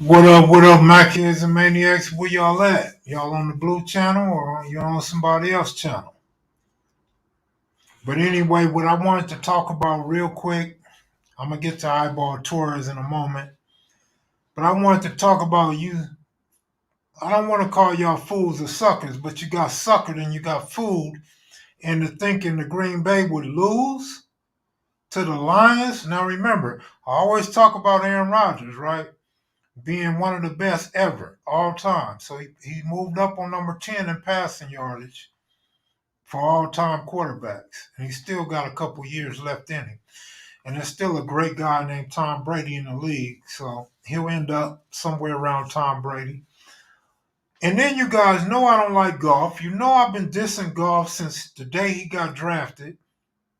What up, my kids and maniacs? Where y'all at? Y'all on the blue channel or you on somebody else channel? But anyway, what I wanted to talk about real quick, I'm gonna get to eyeball tours in a moment. But I wanted to talk about you. I don't want to call y'all fools or suckers, but you got suckered and you got fooled into thinking the Green Bay would lose to the Lions. Now remember, I always talk about Aaron Rodgers, right? Being one of the best ever, all time. So he moved up on number 10 in passing yardage for all time quarterbacks. And he's still got a couple years left in him. And there's still a great guy named Tom Brady in the league. So he'll end up somewhere around Tom Brady. And then you guys know I don't like Goff. You know I've been dissing Goff since the day he got drafted.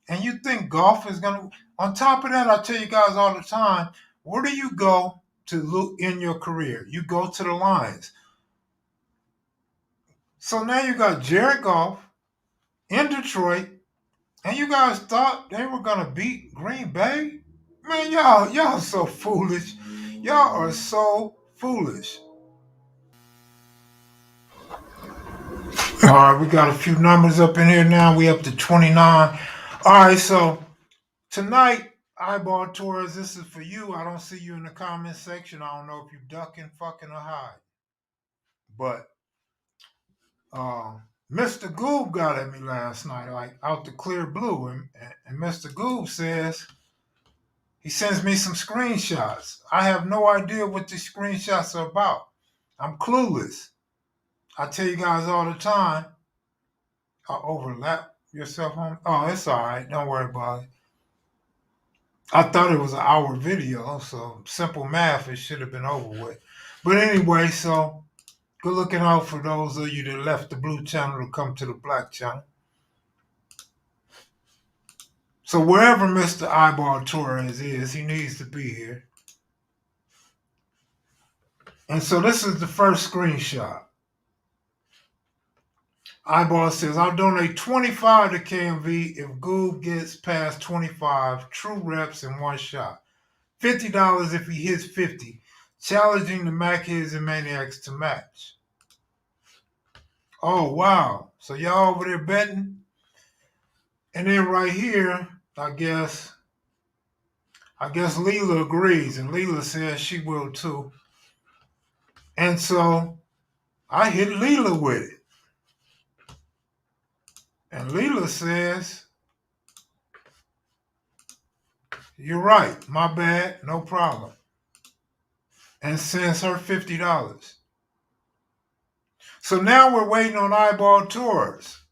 And you think Goff is going to. On top of that, I tell you guys all the time, where do you go to look in your career? You go to the Lions. So now you got Jared Goff in Detroit, and you guys thought they were gonna beat Green Bay? Man, y'all so foolish. Y'all are so foolish. All right, we got a few numbers up in here now. We up to 29. All right, so tonight, eyeball tours. This is for you. I don't see you in the comment section. I don't know if you ducking, fucking, or hide. But Mr. Goob got at me last night, like out the clear blue, and Mr. Goob says he sends me some screenshots. I have no idea what these screenshots are about. I'm clueless. I tell you guys all the time. I overlap yourself on. Oh, it's all right. Don't worry about it. I thought it was an hour video, so simple math, it should have been over with. But anyway, so good looking out for those of you that left the blue channel to come to the black channel. So wherever Mr. Eyeball Torres is, he needs to be here. And so this is the first screenshot. Eyeball says, I'll donate 25 to KMV if Goob gets past 25 true reps in one shot. $50 if he hits 50. Challenging the Mackids and Maniacs to match. Oh, wow. So y'all over there betting? And then right here, I guess Leela agrees. And Leela says she will too. And so I hit Leela with it. And Leela says, you're right, my bad, no problem. And sends her $50. So now we're waiting on eyeball tours.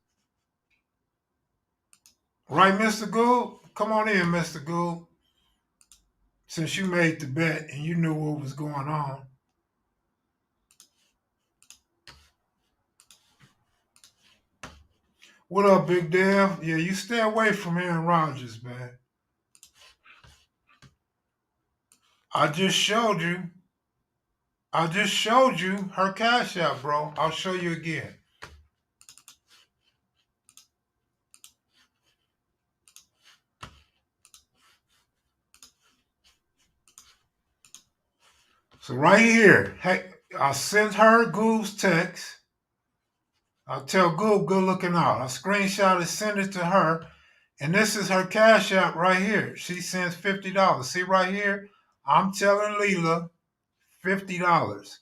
Right, Mr. Gould? Come on in, Mr. Gould. Since you made the bet and you knew what was going on. What up, Big Dev? Yeah, you stay away from Aaron Rodgers, man. I just showed you her cash out, bro. I'll show you again. So right here, hey, I sent her Google's text. I'll tell Google, good looking out. I screenshot it, send it to her. And this is her cash app right here. She sends $50. See right here? I'm telling Leela $50.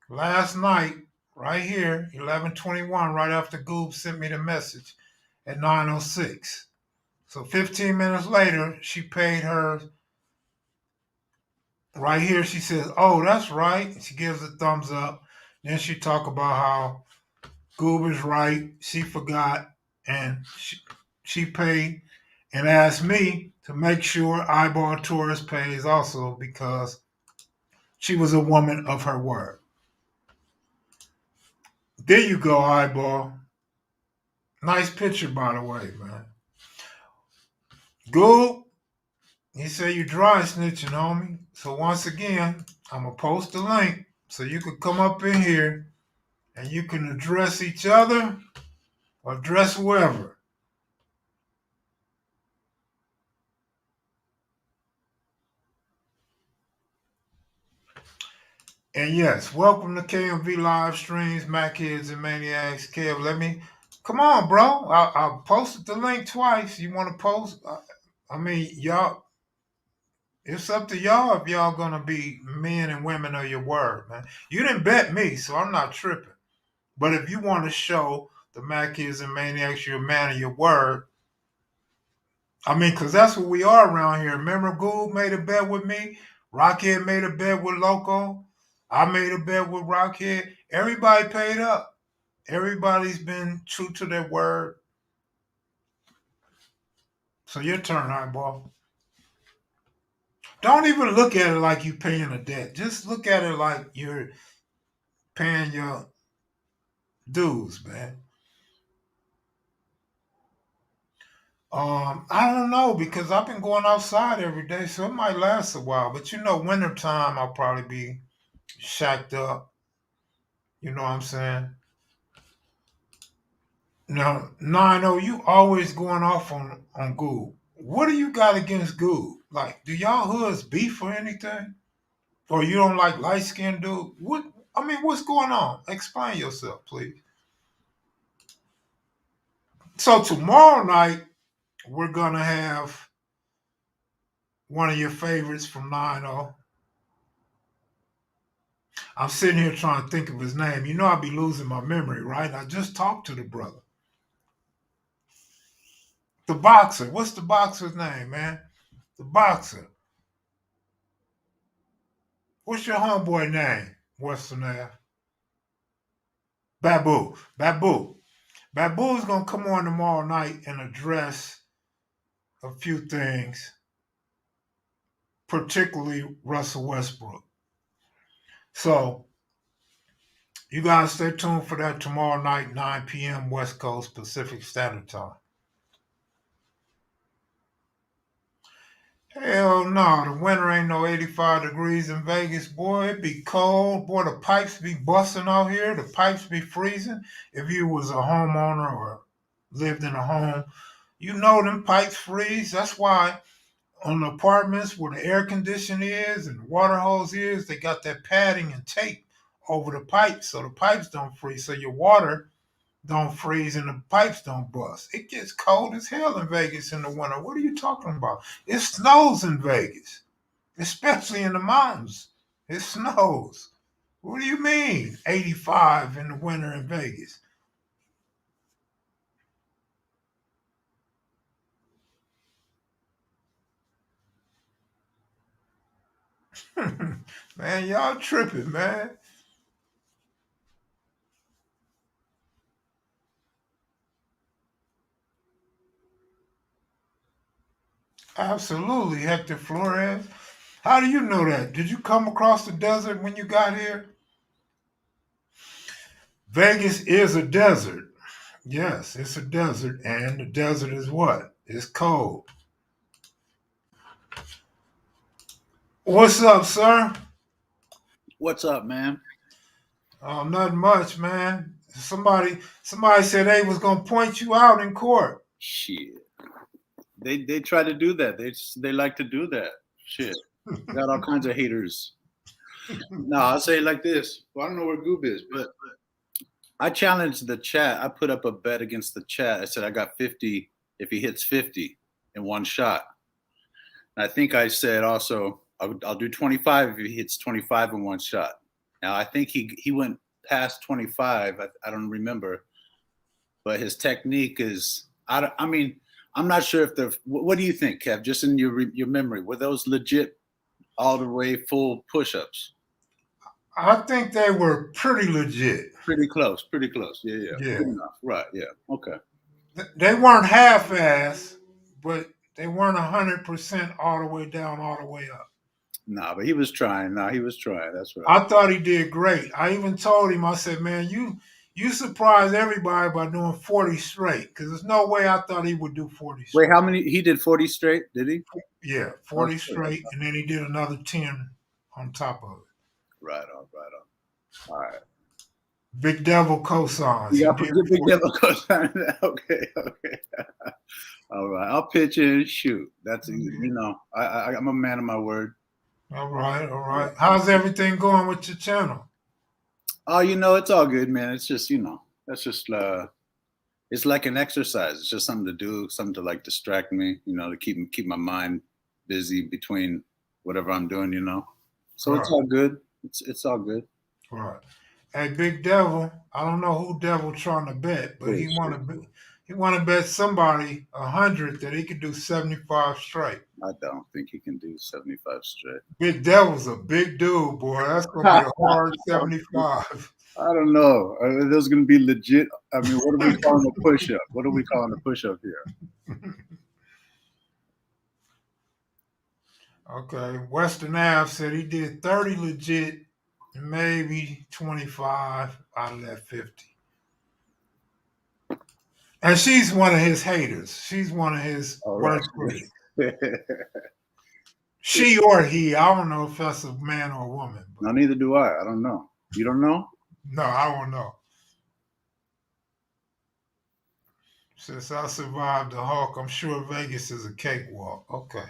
Last night, right here, 11:21, right after Goob sent me the message at 9:06. So 15 minutes later, she paid her. Right here, she says, "Oh, that's right." She gives a thumbs up. Then she talk about how Goob is right. She forgot, and she paid and asked me to make sure Eyeball Taurus pays also because she was a woman of her word. There you go, Eyeball. Nice picture, by the way, man. Goob, he said you dry snitching, homie. So once again, I'm going to post the link so you could come up in here and you can address each other or address whoever. And yes, welcome to KMV live streams, Mac Kids and Maniacs. Kev, come on, bro. I posted the link twice. You want to post? I mean, y'all, it's up to y'all if y'all gonna be men and women of your word, man. You didn't bet me, so I'm not tripping. But if you want to show the Mac Kids and Maniacs you're a man of your word, I mean, because that's what we are around here. Remember, Goob made a bet with me. Rockhead made a bet with Loco. I made a bet with Rockhead. Everybody paid up. Everybody's been true to their word. So your turn, eyeball. Don't even look at it like you're paying a debt. Just look at it like you're paying your dues, man. I don't know because I've been going outside every day, so it might last a while. But wintertime I'll probably be shacked up. You know what I'm saying? Now, Nino, you always going off on Goob. What do you got against Goob? Like, do y'all hoods beef or anything? Or you don't like light skinned dude? What's going on? Explain yourself, please. So tomorrow night we're gonna have one of your favorites from 9-0. I'm sitting here trying to think of his name. You know I'd be losing my memory, right? I just talked to the brother. The boxer. What's the boxer's name, man? The boxer. What's your homeboy name? Western Ave. Babu. Babu. Babu is gonna come on tomorrow night and address a few things, particularly Russell Westbrook. So you guys stay tuned for that tomorrow night, 9 p.m. West Coast Pacific Standard Time. Hell no, the winter ain't no 85 degrees in Vegas, boy. It be cold. Boy, the pipes be busting out here. The pipes be freezing. If you was a homeowner or lived in a home, you know them pipes freeze. That's why on the apartments where the air conditioner is and the water hose is, they got that padding and tape over the pipes so the pipes don't freeze, so your water don't freeze and the pipes don't bust. It gets cold as hell in Vegas in the winter. What are you talking about? It snows in Vegas, especially in the mountains. It snows. What do you mean 85 in the winter in Vegas? Man, y'all tripping, man. Absolutely, Hector Flores. How do you know that? Did you come across the desert when you got here? Vegas is a desert. Yes, it's a desert, and the desert is what? It's cold. What's up, sir? What's up, man? Oh, nothing much, man. Somebody said they was gonna point you out in court. Shit. They try to do that. They like to do that. Shit. Got all kinds of haters. No, I'll say it like this. Well, I don't know where Goob is, but I challenged the chat. I put up a bet against the chat. I said I got 50 if he hits 50 in one shot. And I think I said also I'll do 25 if he hits 25 in one shot. Now I think he went past 25. I don't remember, but his technique is. I mean, I'm not sure if the. What do you think, Kev? Just in your memory, were those legit, all the way full push-ups? I think they were pretty legit. Pretty close. Pretty close. Yeah. Yeah. Good enough. Right. Yeah. Okay. They weren't half-ass, but they weren't 100% all the way down, all the way up. Nah, but he was trying. That's right. I thought he did great. I even told him, I said, man, you surprised everybody by doing 40 straight because there's no way I thought he would do 40 straight. Wait, how many? He did 40 straight, did he? Yeah, 40 straight, and then he did another 10 on top of it. Right on. All right. Big Devil cosigns. Yeah, Big Devil cosigns. Okay. All right. I'll pitch in and shoot. That's I'm a man of my word. All right, all right. How's everything going with your channel? Oh, it's all good, man. It's just, that's just it's like an exercise. It's just something to do, something to like distract me, to keep my mind busy between whatever I'm doing. So it's Right, all good. It's all good. right. Hey, Big Devil. I don't know who Devil trying to bet, but Good shit. he want to bet somebody 100 that he could do 75 straight. I don't think he can do 75 straight. Big Devil's a big dude, boy. That's gonna be a hard 75. I don't know. Are those going to be legit? I mean, what are we calling a push up? What are we calling a push up here? Okay. Western Ave said he did 30 legit and maybe 25 out of that 50. And she's one of his haters. She's one of his All right. worst critics. She or he. I don't know if that's a man or a woman. But No, neither do I. I don't know. You don't know? no, I don't know. Since I survived the Hulk, I'm sure Vegas is a cakewalk. Okay.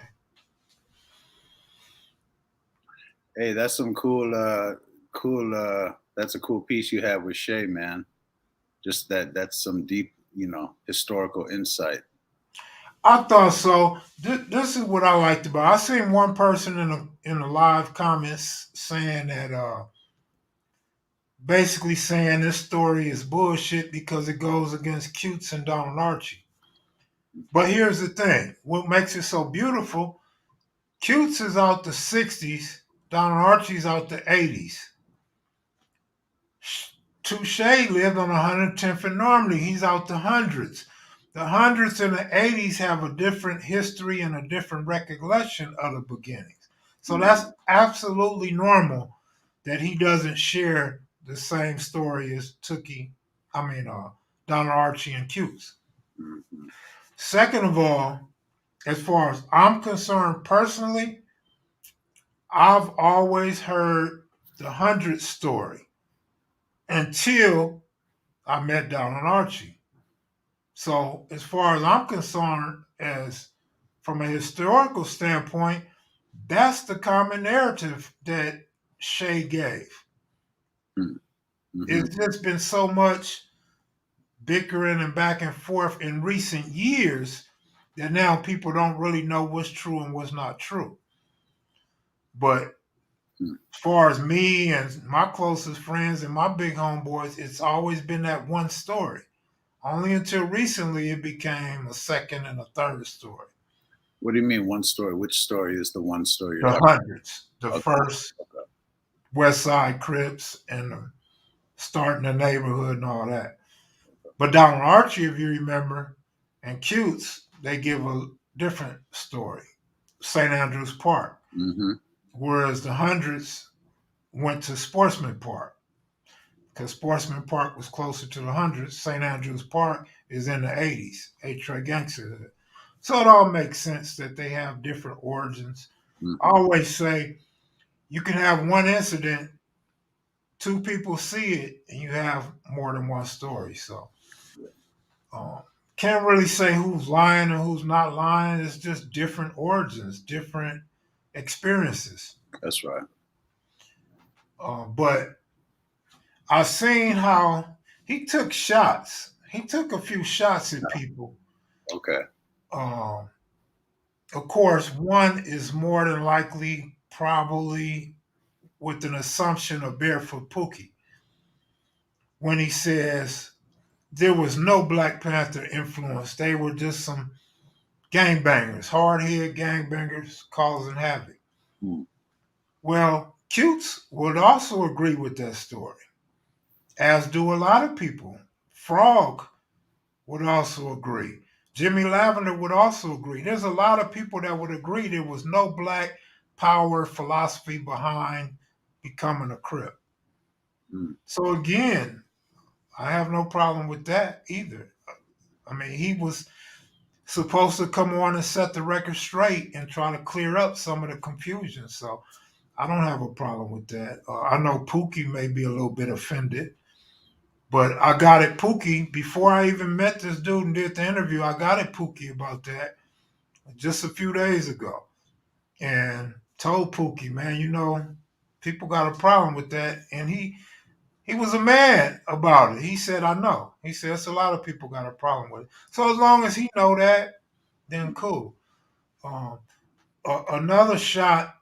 Hey, that's some that's a cool piece you have with Shay, man. Just that's some deep, historical insight. I thought so. This is what I liked about it. I seen one person in the live comments saying that basically saying this story is bullshit because it goes against Cutes and Donald Archie. But here's the thing: what makes it so beautiful? Cutes is out the '60s, Donald Archie's out the '80s. Touche lived on 110th and Normally. He's out the hundreds. The hundreds and the '80s have a different history and a different recollection of the beginnings. So Mm-hmm. that's absolutely normal that he doesn't share the same story as Donald Archie and Cutes. Mm-hmm. Second of all, as far as I'm concerned personally, I've always heard the hundred story until I met Donald Archie. So as far as I'm concerned, as from a historical standpoint, that's the common narrative that Shay gave. Mm-hmm. It's just been so much bickering and back and forth in recent years that now people don't really know what's true and what's not true. But as far as me and my closest friends and my big homeboys, it's always been that one story. Only until recently it became a second and a third story. What do you mean one story? Which story is the one story you're The talking hundreds, the about? Okay. first West Side Crips and starting the neighborhood and all that. But Donald Archie, if you remember, and Cutes, they give a different story. St. Andrews Park. Mm-hmm. Whereas the hundreds went to Sportsman Park. Because Sportsman Park was closer to the hundreds. St. Andrews Park is in the 80s, A-Trey Gangsterhood. So it all makes sense that they have different origins. Mm-hmm. I always say you can have one incident, two people see it, and you have more than one story. So can't really say who's lying and who's not lying. It's just different origins, different experiences. That's right. But I've seen how he took shots. He took a few shots at people. Okay. Um, of course, one is more than likely probably with an assumption of Barefoot Pookie when he says there was no Black Panther influence. They were just some gangbangers, hard-head gangbangers causing havoc. Mm. Well, Cutes would also agree with that story, as do a lot of people. Frog would also agree. Jimmy Lavender would also agree. There's a lot of people that would agree there was no Black power philosophy behind becoming a Crip. Mm. So again, I have no problem with that either. I mean, he was supposed to come on and set the record straight and try to clear up some of the confusion. So I don't have a problem with that. I know Pookie may be a little bit offended, but I got at Pookie before I even met this dude and did the interview. I got at Pookie about that just a few days ago. And told Pookie, man, people got a problem with that, and he was a man about it. He said, I know. He said, it's a lot of people got a problem with it. So as long as he know that, then cool. Um, Another shot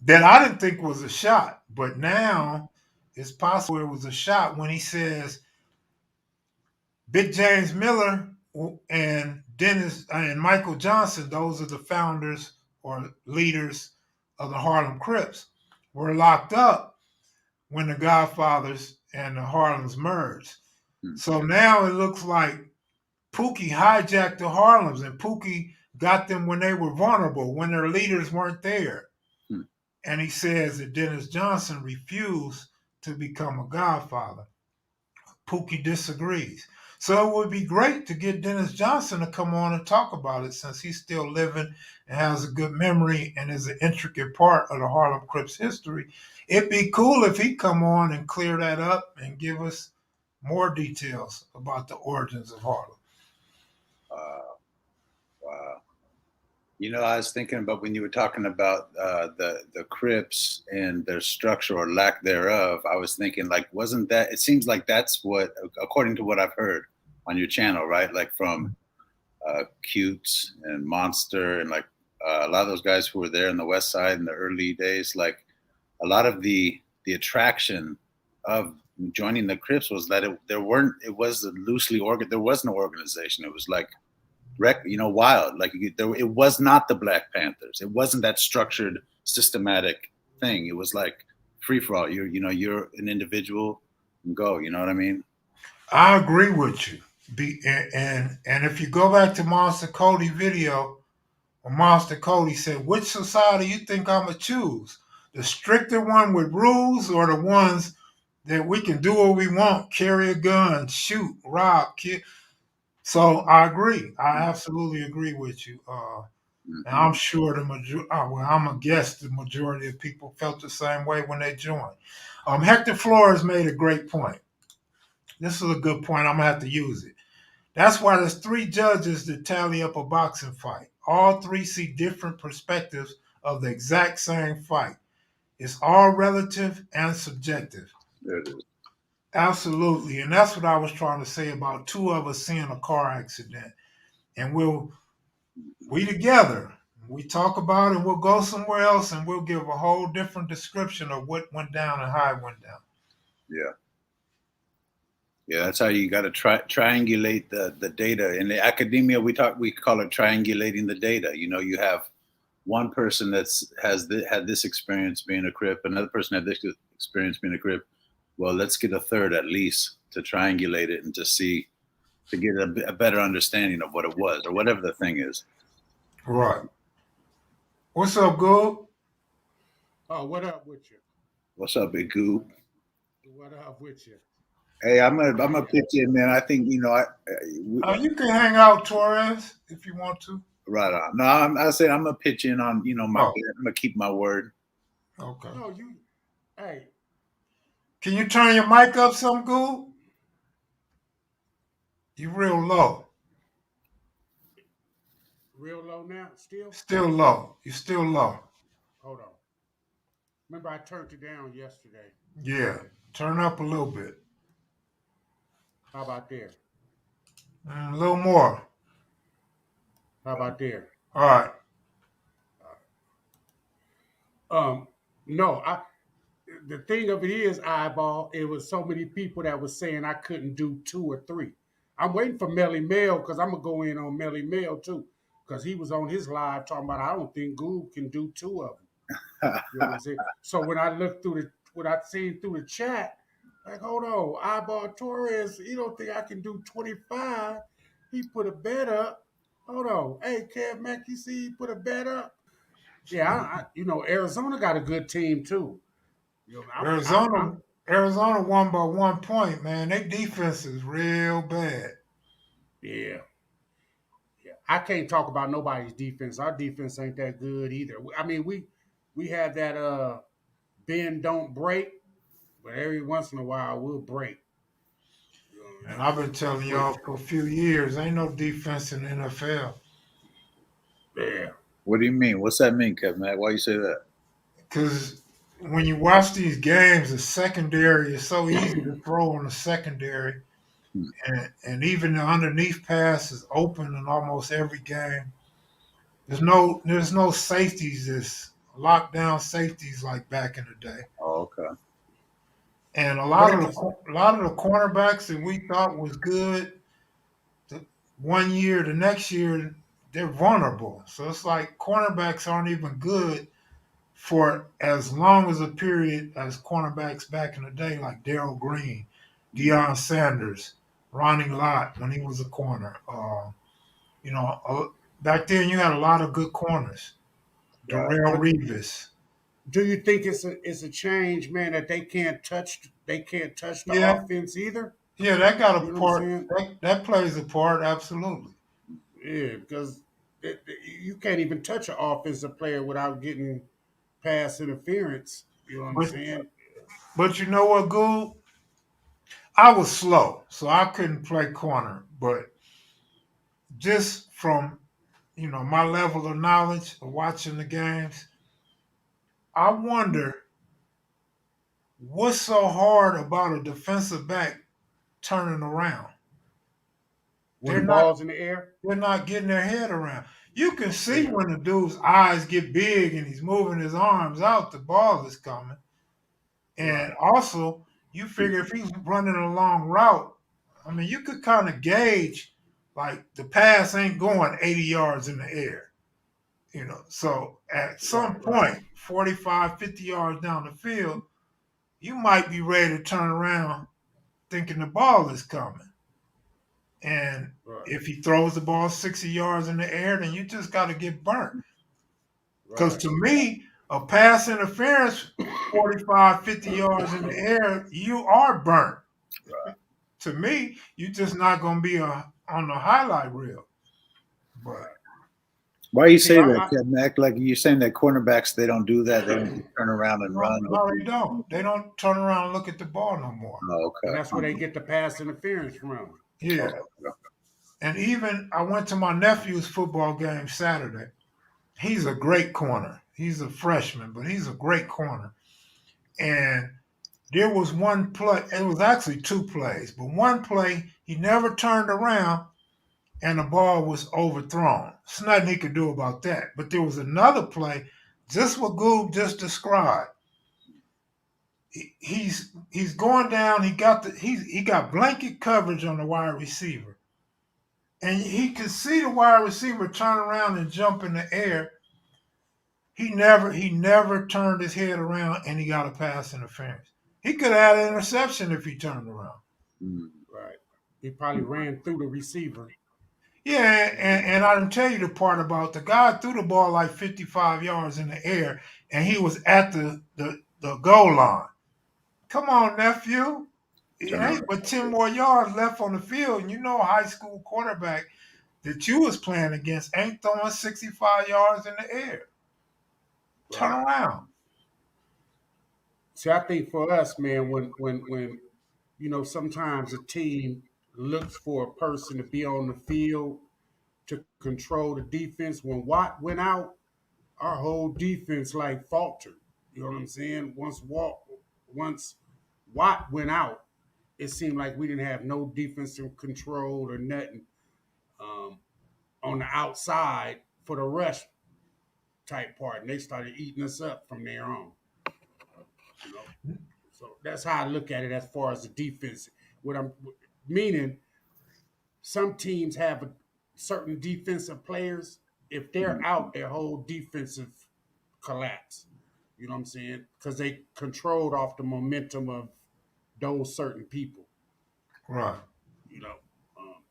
that I didn't think was a shot, but now it's possible it was a shot when he says Big James Miller and Dennis and Michael Johnson, those are the founders or leaders of the Harlem Crips, were locked up when the Godfathers and the Harlems merged. Hmm. So now it looks like Pookie hijacked the Harlems and Pookie got them when they were vulnerable, when their leaders weren't there. Hmm. And he says that Dennis Johnson refused to become a Godfather. Pookie disagrees. So it would be great to get Dennis Johnson to come on and talk about it since he's still living and has a good memory and is an intricate part of the Harlem Crips history. It'd be cool if he come on and clear that up and give us more details about the origins of Harlem. Wow. I was thinking about when you were talking about the Crips and their structure or lack thereof. I was thinking, like, wasn't that? It seems like that's what, according to what I've heard on your channel, right? Like from Cutes and Monster and like a lot of those guys who were there in the West Side in the early days. Like a lot of the attraction of joining the Crips was that it was loosely organized. There was no organization. It was like wild. Like it was not the Black Panthers. It wasn't that structured, systematic thing. It was like free for all. You're an individual and go. You know what I mean? I agree with you. And if you go back to Monster Cody video, Monster Cody said, which society you think I'm going to choose? The stricter one with rules or the ones that we can do what we want, carry a gun, shoot, rob, kill? So I agree. I absolutely agree with you. And I'm sure I'm a guess the majority of people felt the same way when they joined. Hector Flores made a great point. This is a good point. I'm going to have to use it. That's why there's 3 judges that tally up a boxing fight. All 3 see different perspectives of the exact same fight. It's all relative and subjective. There it is. Absolutely. And that's what I was trying to say about 2 of us seeing a car accident. And we together, we talk about it, we'll go somewhere else and we'll give a whole different description of what went down and how it went down. Yeah. Yeah, that's how you got to triangulate the data. In the academia, we call it triangulating the data. You have one person had this experience being a Crip, another person had this experience being a Crip. Well, let's get a third at least to triangulate it and to get a better understanding of what it was or whatever the thing is. Right. What's up, Goob? Oh, what up with you? What's up, Big Goob? What up with you? Hey, I'm gonna pitch in, man. I think you can hang out, Torres, if you want to. Right on. No, I said I'm gonna pitch in on I'm gonna keep my word. Okay. No, hey. Can you turn your mic up some, Goob? You real low. Real low now? Still? Still low. You still low. Hold on. Remember I turned it down yesterday. Yeah. Turn up a little bit. How about there? A little more. How about there? All right. No, the thing of it is, Eyeball, it was so many people that was saying I couldn't do 2 or 3. I'm waiting for Melly Mel because I'm gonna go in on Melly Mel too. Because he was on his live talking about I don't think Goob can do 2 of them. You know what I'm saying? So when I looked through what I seen through the chat, like, hold on, Eyeball Torres, he don't think I can do 25. He put a bet up. Hold on. Hey, Kev Mac, you see he put a bet up? Yeah, Arizona got a good team too. Arizona won by 1 point, man. Their defense is real bad. Yeah. I can't talk about nobody's defense. Our defense ain't that good either. I mean, we had that bend don't break, but every once in a while we'll break. And I've been telling y'all for a few years, ain't no defense in the NFL. Yeah. What do you mean? What's that mean, Kevin? Why you say that? because when you watch these games, the secondary is so easy to throw on the secondary, and even the underneath pass is open in almost every game. There's no safeties, this lockdown safeties like back in the day. Oh, okay. And a But lot of at the the cornerbacks that we thought was good, the, one year, the next year, they're vulnerable. So it's like cornerbacks aren't even good for as long as a period as cornerbacks back in the day, like Darrell Green, Deion Sanders, Ronnie Lott when he was a corner. You know, back then you had a lot of good corners. Right. Darrell but Revis. do you think it's a change, man, that they can't touch the Yeah, offense either? yeah, that got a You know what I'm part. saying? That plays a part, absolutely. Yeah, because you can't even touch an offensive player without getting pass interference. You know what I'm But saying? but you know what, Gould? I was slow, so I couldn't play corner. But just from my level of knowledge of watching the games, I wonder what's so hard about a defensive back turning around. When They're the not ball's in the air. they're not getting their head around. You can see Yeah, when the dude's eyes get big and he's moving his arms out, the ball is coming. And right, also, you figure if he's running a long route, I mean, you could kind of gauge like the pass ain't going 80 yards in the air. So at right, some right, point, 45, 50 yards down the field, you might be ready to turn around thinking the ball is coming. And right, if he throws the ball 60 yards in the air, then you just got to get burnt. Because right. to me, a pass interference 45, 50 yards in the air, you are burnt. To me, you're just not going to be on the highlight reel. But Why you See, say that, Kev Mac? Like you're saying that cornerbacks they don't do that. They don't just turn around and no, run. no, they don't. They don't turn around and look at the ball no more. Oh, and okay. that's where they get the pass interference from. Yeah. Oh, And even I went to my nephew's football game Saturday. He's a great corner. He's a freshman, but he's a great corner. And there was one play, it was actually two plays, but one play, he never turned around and the ball was overthrown. There's nothing he could do about that. But there was another play, just what Goob just described. He's going down. He got blanket coverage on the wide receiver, and he could see the wide receiver turn around and jump in the air. He never turned his head around, and he got a pass interference. He could have had an interception if he turned around. Right. He probably ran through the receiver. Yeah, and I didn't tell you the part about the guy threw the ball like 55 yards in the air, and he was at the goal line. Come on, nephew. It ain't but 10 more yards left on the field, and a high school quarterback that you was playing against ain't throwing 65 yards in the air. Turn Right. around. See, I think for us, man, when sometimes a team looks for a person to be on the field to control the defense. When Watt went out, our whole defense like faltered. You know what I'm saying? Once Watt went out, it seemed like we didn't have no defensive control or nothing um, on the outside for the rush type part, and they started eating us up from there on. You know, so that's how I look at it as far as the defense. What I'm meaning, some teams have certain defensive players. If they're out, their whole defensive collapse. You know what I'm saying? Because they controlled off the momentum of those certain people. Right. You know, um,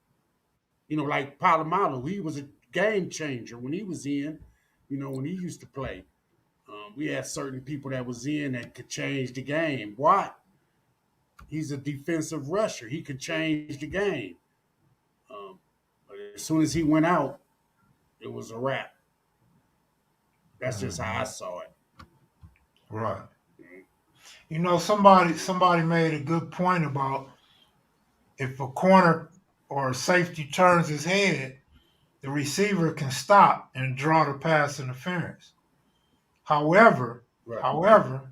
like Palomalu, he was a game changer when he was in. When he used to play, we had certain people that was in that could change the game. Watt, he's a defensive rusher. He could change the game. But as soon as he went out, it was a wrap. That's just how I Mhm. saw it. Right. Somebody made a good point about if a corner or a safety turns his head, the receiver can stop and draw the pass interference. However, Right. However,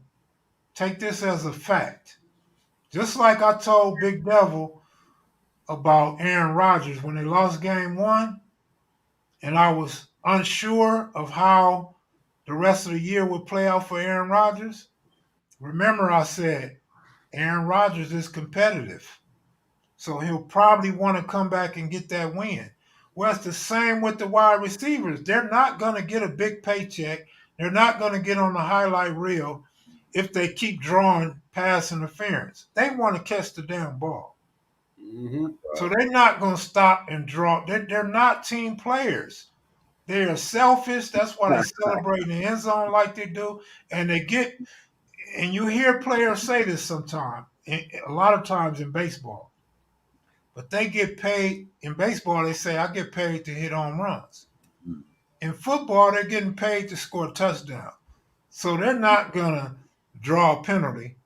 take this as a fact. Just like I told Big Devil about Aaron Rodgers when they lost game one, and I was unsure of how the rest of the year would play out for Aaron Rodgers. Remember, I said Aaron Rodgers is competitive. So he'll probably want to come back and get that win. Well, it's the same with the wide receivers. They're not going to get a big paycheck. They're not going to get on the highlight reel if they keep drawing pass interference. They want to catch the damn ball. Mm-hmm. So they're not going to stop and draw. They're not team players. They are selfish. That's why they celebrate in the end zone like they do. And they get, and you hear players say this sometimes, a lot of times in baseball. But they get paid in baseball. They say I get paid to hit home runs. In football, they're getting paid to score a touchdown. So they're not gonna draw a penalty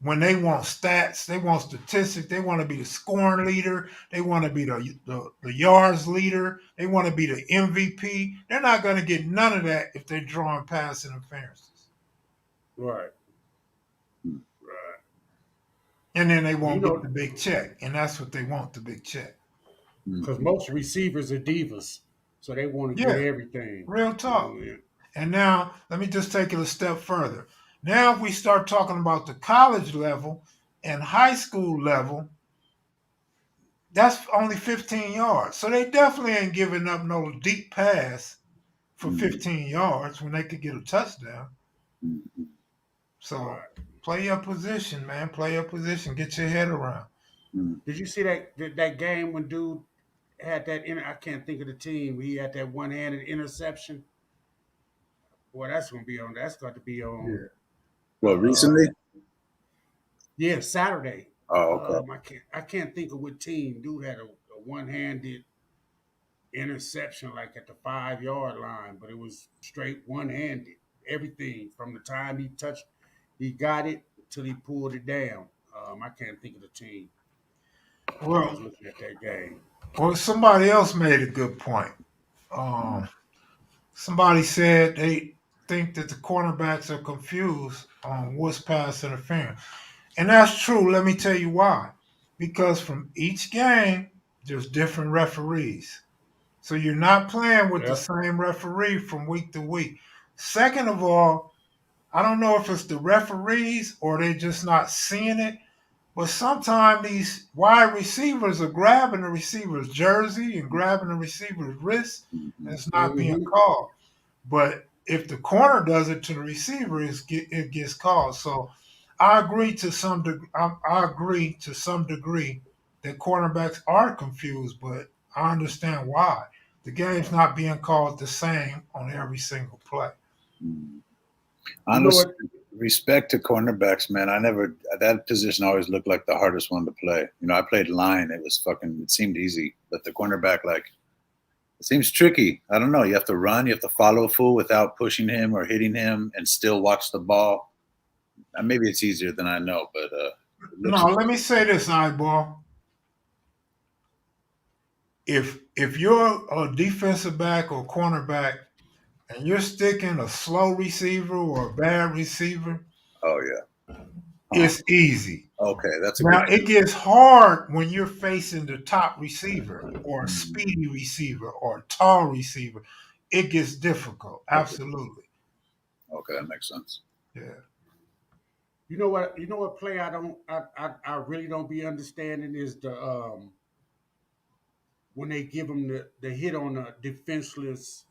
when they want stats. They want statistics. They want to be the scoring leader. They want to be the yards leader. They want to be the MVP. They're not gonna get none of that if they're drawing pass interferences. Right. Right. And then they You won't get know, the big check, and that's what they want, the big check. because most receivers are divas, so they want to get Yeah, everything. real You talk. know, yeah. And now let me just take it a step further. Now, if we start talking about the college level and high school level, that's only 15 yards. So they definitely ain't giving up no deep pass for 15 yards when they could get a touchdown. So Right. play your position, man. Play your position. Get your head around. Did you see that game when dude had that? I can't think of the team. He had that one-handed interception. Boy, that's gonna be on. That's got to be on. Well, Uh, recently? yeah, Saturday. Oh, okay. I can't think of what team. Dude had a one-handed interception like at the 5 yard line, but it was straight one-handed. Everything from the time he got it till he pulled it down. I can't think of the team. I was Well, looking at that game. somebody else made a good point. Um, Somebody said they think that the cornerbacks are confused on what's pass interference. And that's true. Let me tell you why. Because from each game, there's different referees. So you're not playing with the Yep. same referee from week to week. Second of all, I don't know if it's the referees or they just not seeing it, but sometimes these wide receivers are grabbing the receiver's jersey and grabbing the receiver's wrist, and it's not being Mm-hmm. called. But if the corner does it to the receiver, it gets called. So I agree to some degree. I agree to some degree that cornerbacks are confused, but I understand why. The game's not being called the same on every single play. You know Honestly, what? respect to cornerbacks, man. I never that position always looked like the hardest one to play. You know, I played line. It seemed easy, but the cornerback, like, it seems tricky. I don't know. You have to run. You have to follow a fool without pushing him or hitting him, and still watch the ball. Maybe it's easier than I know, but it looks. No, let me say this, eyeball. If you're a defensive back or cornerback and you're sticking a slow receiver or a bad receiver, Oh yeah. it's easy. Okay, that's a good. Now it gets hard when you're facing the top receiver or a speedy receiver or a tall receiver. It gets difficult. Absolutely. Okay, that makes sense. Yeah. You know what? You know what play I really don't be understanding is the when they give them the hit on a defenseless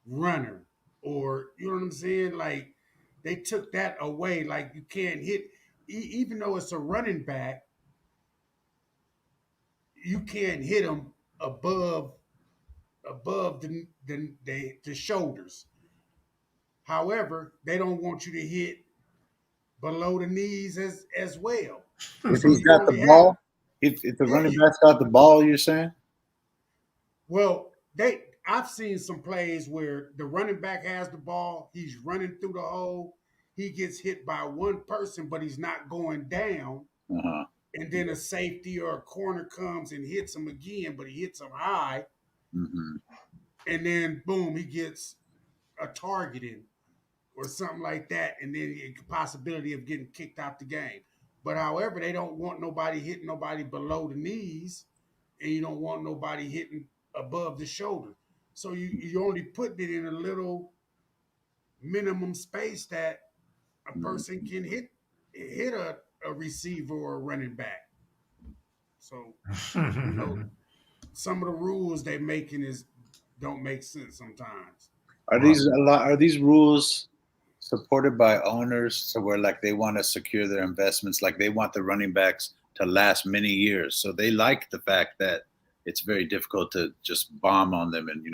runner, or you know what I'm saying? Like they took that away. Like you can't hit, even though it's a running back, you can't hit them above the shoulders. However, they don't want you to hit below the knees as well. If So he's you got the only have ball, if the yeah. running back's got the ball, you're saying? Well, I've seen some plays where the running back has the ball, he's running through the hole, he gets hit by one person, but he's not going down. Uh-huh. And then a safety or a corner comes and hits him again, but he hits him high, Mm-hmm. and then boom, he gets a targeting or something like that, and then the possibility of getting kicked out the game. But however, they don't want nobody hitting nobody below the knees, and you don't want nobody hitting above the shoulder. So you only putting it in a little minimum space that a person Mhm. can hit a receiver or a running back. So some of the rules they're making is don't make sense sometimes. Right. Are these rules supported by owners to where like they want to secure their investments, like they want the running backs to last many years, so they like the fact that it's very difficult to just bomb on them and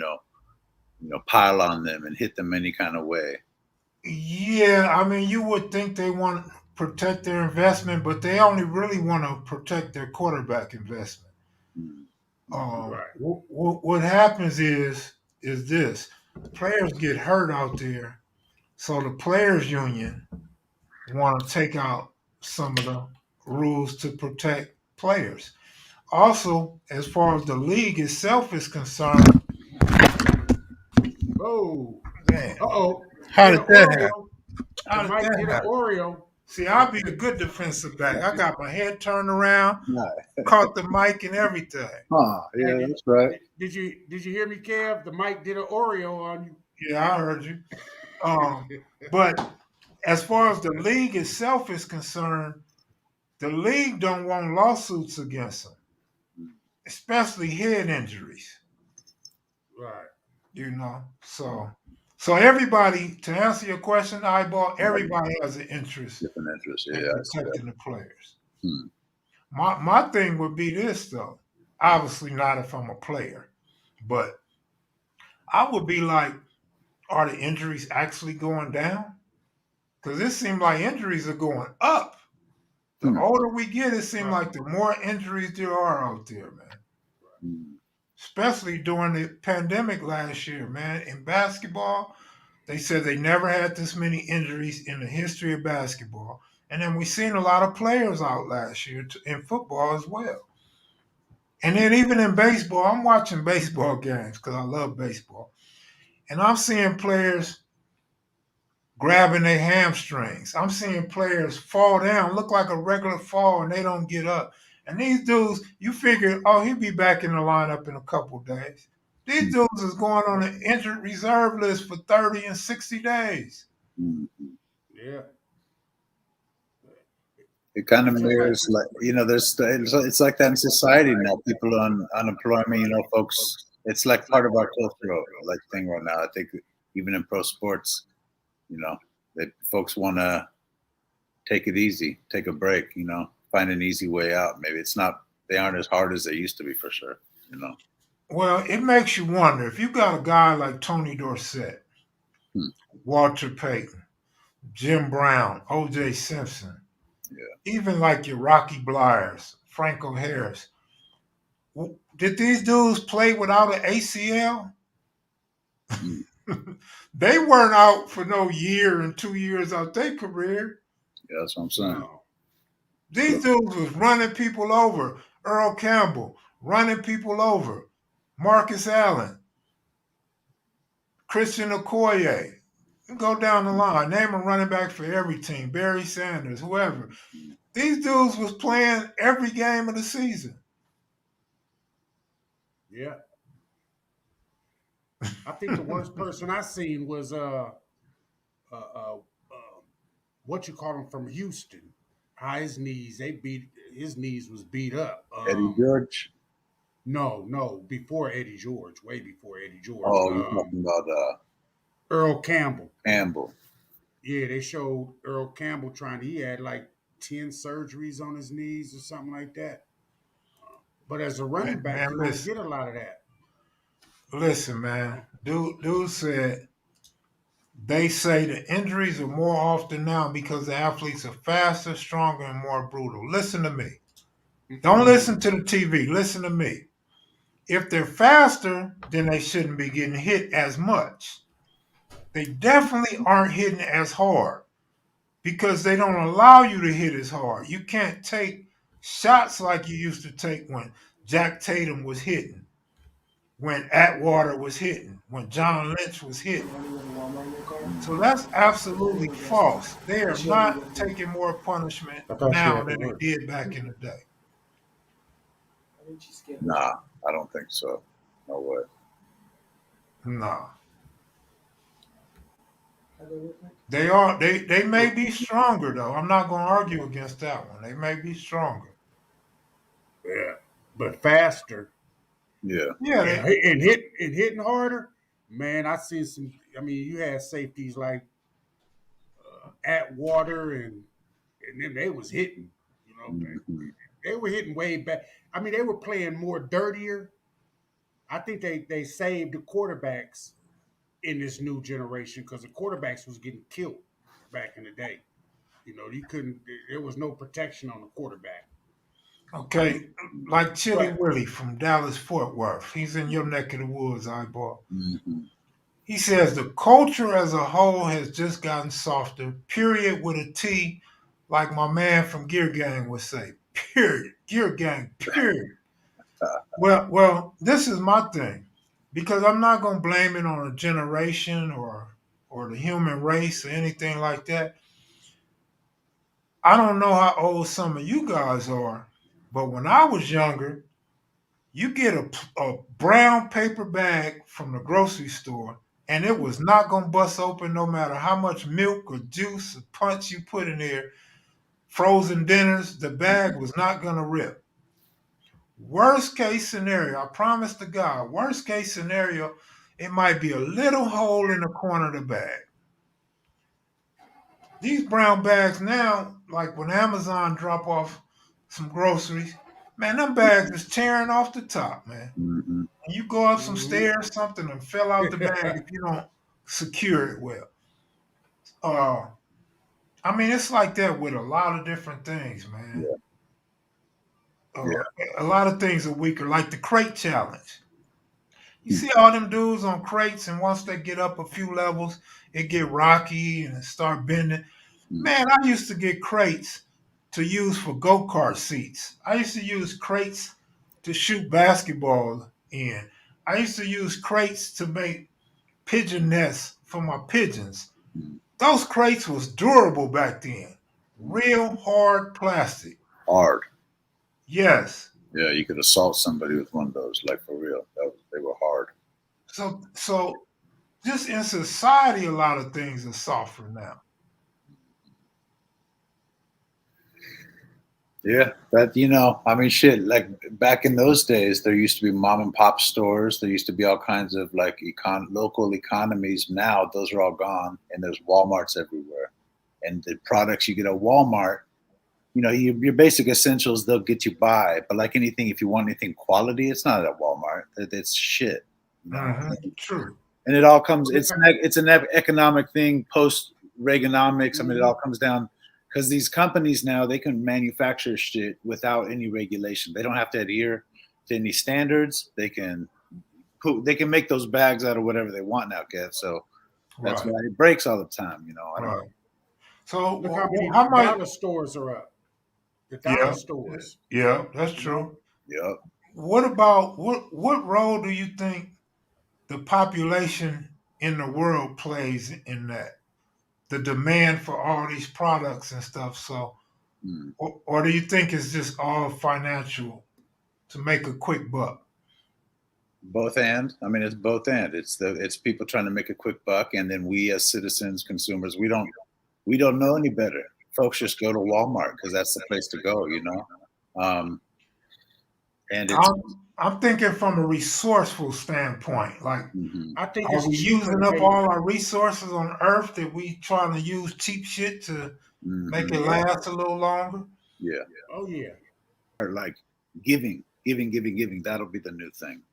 pile on them and hit them any kind of way. Yeah, I mean, you would think they want to protect their investment, but they only really want to protect their quarterback investment. Mm. Right. What happens is this: players get hurt out there, so the players' union want to take out some of the rules to protect players. Also, as far as the league itself is concerned, Oh, man, uh-oh. how Hit did an that happen? Oreo. The How did Mike that hit an happen? Oreo. See, I'll be a good defensive back. I got my head turned around, Yeah. caught the mic and everything. Huh, Hey, yeah, that's right. did you hear me, Kev? The Mike did an Oreo on Yeah, I heard you. you. But as far as the league itself is concerned, the league don't want lawsuits against them, especially head injuries. Right. So everybody, to answer your question, eyeball, everybody has an interest Different interests. in Yeah, I see that. protecting the players. Hmm. My thing would be this though. Obviously not if I'm a player, but I would be like, are the injuries actually going down? Because it seems like injuries are going up. The Hmm. older we get, it seems Right. like the more injuries there are out there, man. Hmm. Especially during the pandemic last year, man. In basketball, they said they never had this many injuries in the history of basketball. And then we seen a lot of players out last year in football as well. And then even in baseball, I'm watching baseball games because I love baseball. And I'm seeing players grabbing their hamstrings. I'm seeing players fall down, look like a regular fall, and they don't get up. And these dudes, you figure, oh, he'll be back in the lineup in a couple days. These dudes is going on an injured reserve list for 30 and 60 days. Hmm. Yeah. It kind of It's just like mirrors, like, there's it's like that in society now. People on unemployment, folks. It's like part of our cultural like thing right now. I think even in pro sports, that folks want to take it easy, take a break, find an easy way out. Maybe it's not they aren't as hard as they used to be for sure. You know. Well, it makes you wonder if you got a guy like Tony Dorsett, Hmm. Walter Payton, Jim Brown, O.J. Simpson, Yeah. even like your Rocky Blyers, Franco Harris. Did these dudes play without an ACL? Hmm. They weren't out for no year and 2 years out their career. Yeah, that's what I'm saying. no. These dudes was running people over. Earl Campbell running people over. Marcus Allen, Christian Okoye. Go down the line. Name a running back for every team. Barry Sanders, whoever. These dudes was playing every game of the season. Yeah. I think the worst person I seen was uh, uh, what you call him from Houston. How his knees was beat up. Eddie George. No, before Eddie George, way before Eddie George. Oh, you're talking about Earl Campbell. Campbell. Yeah, they showed Earl Campbell he had like 10 surgeries on his knees or something like that. But as a running back, Man, you don't get a lot of that. listen, man. Dude said they say the injuries are more often now because the athletes are faster, stronger, and more brutal. Listen to me. Don't listen to the TV. Listen to me. If they're faster, then they shouldn't be getting hit as much. They definitely aren't hitting as hard because they don't allow you to hit as hard. You can't take shots like you used to take when Jack Tatum was hitting. when Atwater was hitting, when John Lynch was hitting. So that's absolutely false. They are not taking more punishment I thought she now had to than they work. did back in the day. Nah, I don't think so. No way. No. They may be stronger though. I'm not gonna argue against that one. They may be stronger. Yeah, but faster. Yeah. Yeah, Yeah, and hitting harder. Man, I seen some. I mean, you had safeties like Atwater and then they was hitting. You know, Mhm. they were hitting way back. I mean, they were playing more dirtier. I think they saved the quarterbacks in this new generation because the quarterbacks was getting killed back in the day. You know, you couldn't. There was no protection on the quarterback. okay. Like Chili But Willie from Dallas Fort Worth. He's in your neck of the woods, eyeball. Mhm. He says the culture as a whole has just gotten softer, period, with a T, like my man from Gear Gang would say. Period. Gear Gang, period. Well, this is my thing. Because I'm not gonna blame it on a generation or the human race or anything like that. I don't know how old some of you guys are, but when I was younger, you get a brown paper bag from the grocery store, and it was not going to bust open no matter how much milk or juice or punch you put in there. Frozen dinners, the bag was not going to rip. Worst case scenario, I promise to God, worst case scenario, it might be a little hole in the corner of the bag. These brown bags now, like when Amazon drop off some groceries, man, them bags is tearing off the top, man. Mhm. And you go up some mhm. stairs, something and fell out the bag if you don't secure it well. Uh, I mean, it's like that with a lot of different things, man. Yeah. Yeah. Uh, a lot of things are weaker, like the crate challenge. You Hmm. see all them dudes on crates, and once they get up a few levels, it get rocky and start bending. Man, I used to get crates to use for go-kart seats. I used to use crates to shoot basketball in. I used to use crates to make pigeon nests for my pigeons. Mhm. Those crates was durable back then. Real hard plastic. Hard. Yes. Yeah, you could assault somebody with one of those, like for real. They were hard. So just in society, a lot of things are softer now. Yeah, that I mean, shit. Like back in those days, there used to be mom and pop stores. There used to be all kinds of like local economies. Now those are all gone, and there's WalMarts everywhere. And the products you get at Walmart, your basic essentials, they'll get you by. But like anything, if you want anything quality, it's not at Walmart. It's shit. You know, True. and it all comes. It's an economic thing post Reaganomics. I mean, it all Mhm. comes down because these companies now they can manufacture shit without any regulation. They don't have to adhere to any standards. They can make those bags out of whatever they want now, Kev. So that's Right. why it breaks all the time. I don't Right. know. So Look how many how much? dollar stores are up. The dollar Yeah. stores. Yeah. That's You know, true. Yep. What about what role do you think the population in the world plays in that? The demand for all these products and stuff. So, Mm. or do you think it's just all financial to make a quick buck? Both and I mean it's both and it's people trying to make a quick buck, and then we as citizens, consumers, we don't know any better. Folks just go to Walmart because that's the place to go. Um, and it's I'm I'm thinking from a resourceful standpoint. Like, mhm, I think are it's we cheaper using to up make. all our resources on Earth that we trying to use cheap shit to make mhm, it last a little longer? yeah, Oh yeah. or like giving. That'll be the new thing,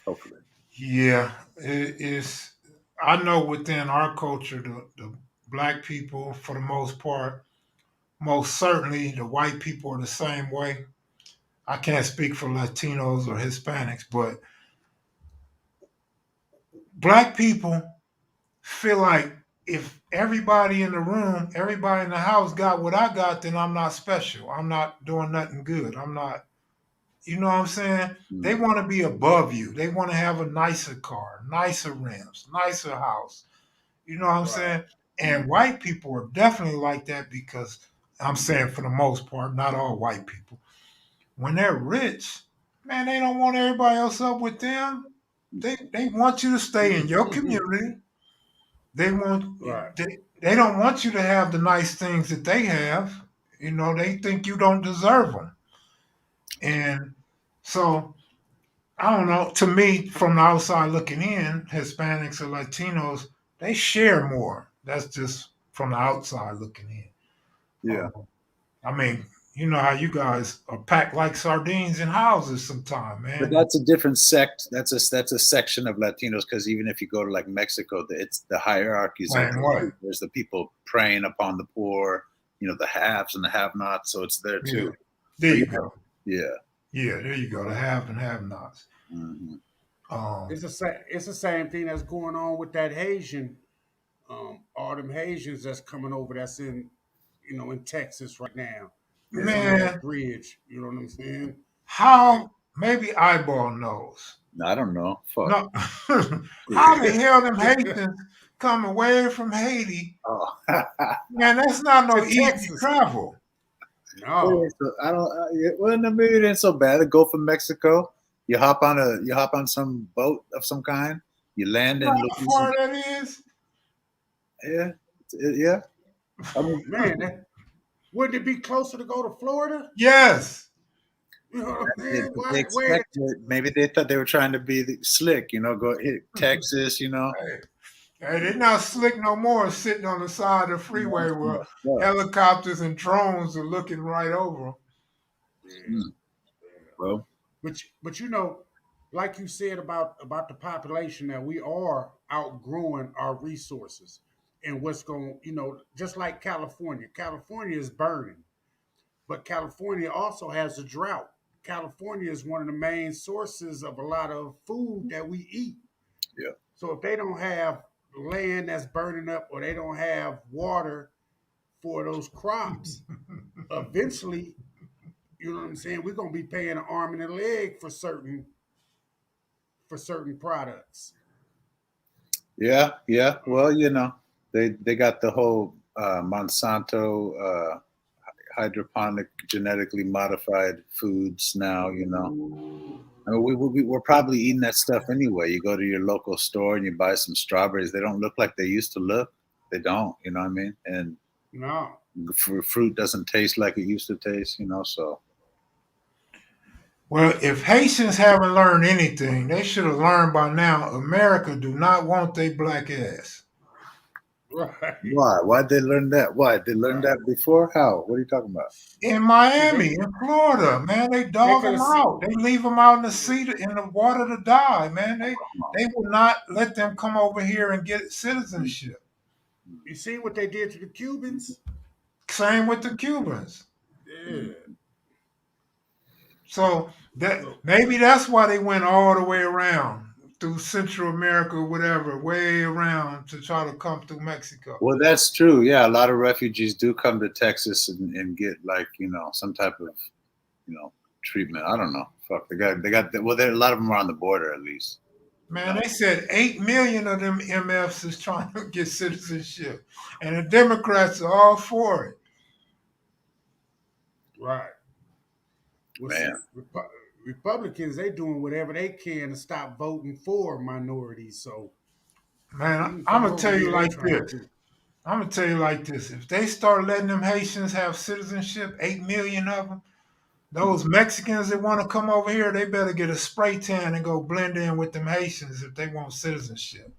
hopefully. Yeah, it is. I know within our culture, the black people, for the most part, most certainly the white people are the same way. I can't speak for Latinos or Hispanics, but black people feel like if everybody in the room, everybody in the house got what I got, then I'm not special. I'm not doing nothing good. I'm not. You know what I'm saying? They want to be above you. They want to have a nicer car, nicer rims, nicer house. You know what I'm Right. saying? And white people are definitely like that because I'm saying for the most part, not all white people. When they're rich, man, they don't want everybody else up with them. They want you to stay in your community. They want Right. they don't want you to have the nice things that they have. You know, they think you don't deserve them. And so I don't know. To me, from the outside looking in, Hispanics or Latinos, they share more. That's just from the outside looking in. Yeah. I mean, you know how you guys are packed like sardines in houses sometimes, But man. that's a different sect. That's a section of Latinos because even if you go to like Mexico, it's the hierarchies are Same way. there's the people preying upon the poor, the haves and the have-nots. So it's there Yeah. too. There you go. Yeah. Yeah, there you go. The have and have nots. Hmm. It's the same thing that's going on with that Haitian, all them Haitians that's coming over. That's in Texas right now. That's under that Man, bridge. You know what I'm saying? Like, how maybe eyeball knows. I don't know. Fuck. No, how the hell them Haitians coming away from Haiti? Oh. Man, that's not to no easy Texas. travel. No. So I don't. Well, no, maybe it ain't so bad. To go from Mexico, you hop on some boat of some kind. You land You know in how Louisiana. far that is? Yeah, yeah. I mean, Man, wouldn't it be closer to go to Florida? Yes. You know what I'm they, saying? they Where expected. Maybe they thought they were trying to be slick. Go hit Texas. Hey, hey, they're not slick no more sitting on the side of the freeway where helicopters and drones are looking right over 'em. Yeah. Well, But like you said about the population, that we are outgrowing our resources, and what's going, just like California. California is burning, but California also has a drought. California is one of the main sources of a lot of food that we eat. yeah. So if they don't have land that's burning up, or they don't have water for those crops, eventually, you know what I'm saying, we're gonna be paying an arm and a leg for certain products. Yeah, yeah. Well, they got the whole Monsanto hydroponic, genetically modified foods now. I mean, we're probably eating that stuff anyway. You go to your local store and you buy some strawberries. They don't look like they used to look. They don't. You know what I mean? And No. fruit doesn't taste like it used to taste. So Well, if Haitians haven't learned anything, they should have learned by now. America do not want their black ass. Right. why? Why'd they learn that? Why? They learned Right. that before? How? What are you talking about? In See, Miami, in Florida, man, they they dog could them have seen. out. They leave them out in the sea, in the water to die, man. They will not let them come over here and get citizenship. You see what they did to the Cubans? Same with the Cubans. Yeah. So that So maybe that's why they went all the way around through Central America, whatever, way around to try to come through Mexico. Well, that's true. Yeah, a lot of refugees do come to Texas and get like some type of treatment. I don't know. Fuck, they got. Well, there a lot of them are on the border at least. Man, they said 8 million of them MFs is trying to get citizenship, and the Democrats are all for it. right. Well, see, Man, Republicans, they doing whatever they can to stop voting for minorities. So you Man, can I'm come gonna over tell you here. They like trying this. to. I'm gonna tell you like this. If they start letting them Haitians have citizenship, 8 million of them, those Mexicans that want to come over here, they better get a spray tan and go blend in with them Haitians if they want citizenship.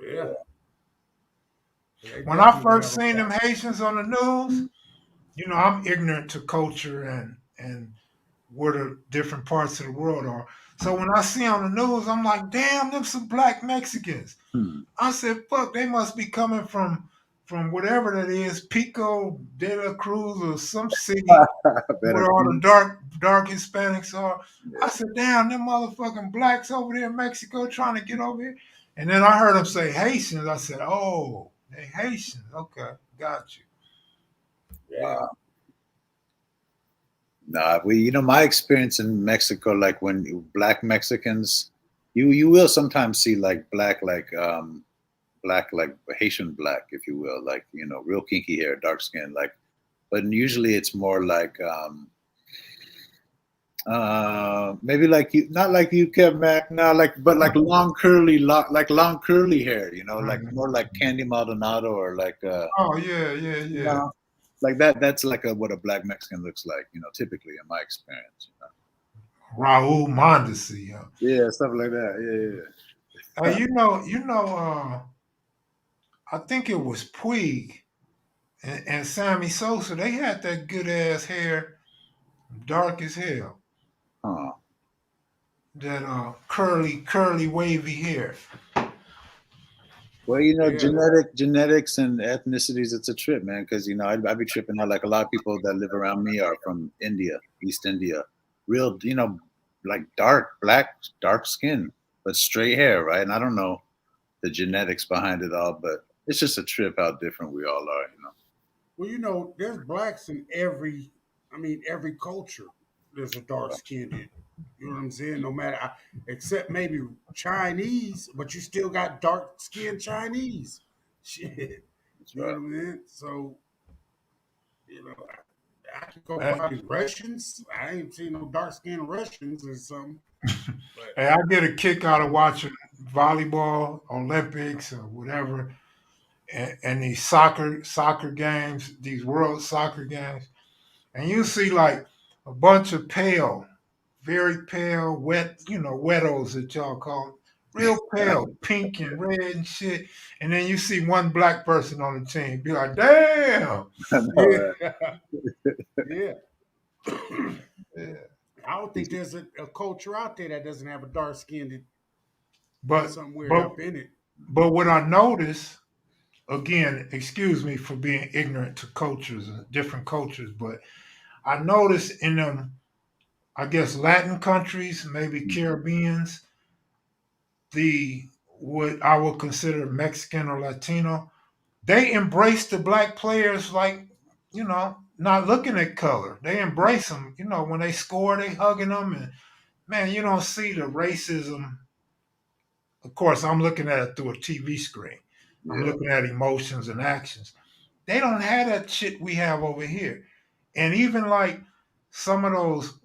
Yeah. They When I definitely gonna first have a seen them problem. Haitians on the news, I'm ignorant to culture and where the different parts of the world are. So when I see on the news, I'm like, damn, them some black Mexicans. Hmm. I said, fuck, they must be coming from whatever that is, Pico de la Cruz or some city Better. where all the dark Hispanics are. I Yeah. said, damn, them motherfucking blacks over there in Mexico trying to get over here. And then I heard them say Haitians. I said, oh, they Haitians. Okay, got you. Yeah. Wow. Nah, my experience in Mexico, like when black Mexicans, you will sometimes see like black like Haitian black, if you will, like real kinky hair, dark skin, like, but usually it's more like maybe like you, not like you, Kev Mac, no, like, but like long curly hair, like Mhm. more like Candy Maldonado or like Oh yeah, yeah, you yeah. know, like that. That's like what a black Mexican looks like, typically in my experience. Raul Mondesi. Yeah, stuff like that. Yeah, yeah. I think it was Puig and Sammy Sosa. They had that good ass hair, dark as hell. Huh. That curly, wavy hair. Well, Yeah. genetics and ethnicities, it's a trip, man. Because I be tripping out. Like a lot of people that live around me are from India, East India, real, like dark skin, but straight hair, right? And I don't know the genetics behind it all, but it's just a trip how different we all are. Well, there's blacks in every culture. There's a dark skinned. You know what I'm saying? No matter, except maybe Chinese, but you still got dark skinned Chinese. Shit, That's you know what right. I mean? So I could go Hey, probably Russians. I ain't seen no dark skinned Russians or something. But I get a kick out of watching volleyball, Olympics, or whatever, and these soccer games, these world soccer games, and you see like a bunch of pale, very pale, wet, wettos that y'all call 'em. Real pale, pink and red and shit. And then you see one black person on the team. Be like, damn. I know, right? yeah, yeah. Yeah. I don't think there's a culture out there that doesn't have a dark skinned But somewhere but up in it. but what I notice, again, excuse me for being ignorant to cultures and different cultures, but I notice in them, I guess Latin countries, maybe Mhm. Caribbeans, the what I would consider Mexican or Latino, they embrace the black players like, not looking at color. They embrace them. When they score, they hugging them, and man, you don't see the racism. Of course, I'm looking at it through a TV screen. I'm Yeah, looking at emotions and actions. They don't have that shit we have over here. And even like some of those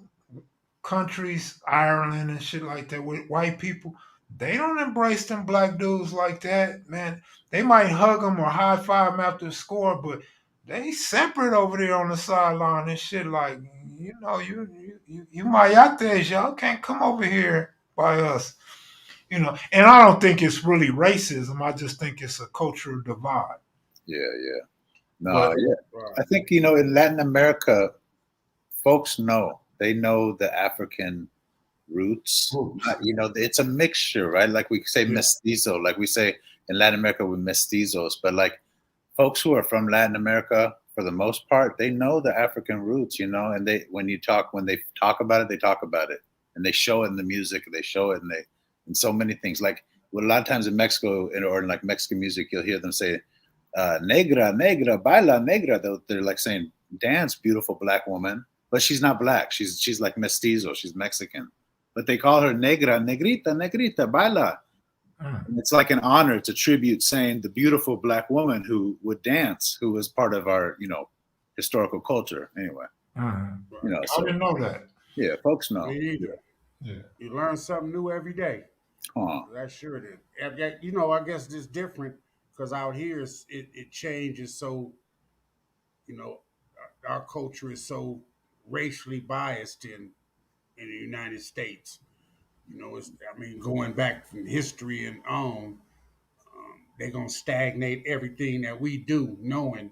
countries, Ireland and shit like that, with white people, they don't embrace them black dudes like that, man. They might hug them or high five them after the score, but they separate over there on the sideline and shit. Like, you mayates, y'all can't come over here by us. And I don't think it's really racism. I just think it's a cultural divide. yeah. No, But yeah. Right. I think in Latin America, folks know they know the African roots. groups, It's a mixture, right? Like we say yeah. mestizo, like we say in Latin America we're mestizos, but like folks who are from Latin America, for the most part, they know the African roots, and when they talk about it, they talk about it, and they show it in the music, they show it in so many things. Like a lot of times in Mexico or in like Mexican music, you'll hear them say, "Negra, negra, baila, negra." They're like saying, "Dance, beautiful black woman," but she's not black. She's like mestizo. She's Mexican, but they call her negra, negrita, negrita, baila. Mm. And it's like an honor, it's a tribute saying the beautiful black woman who would dance, who was part of our, historical culture. Anyway, Mm. Right. I so didn't know that. yeah, folks know. Me Yeah. either. Yeah. You learn something new every day. Huh. That's sure it is. I guess it's different because out here it changes. So our culture is so racially biased in the United States. Going back from history and on, they're gonna stagnate everything that we do, knowing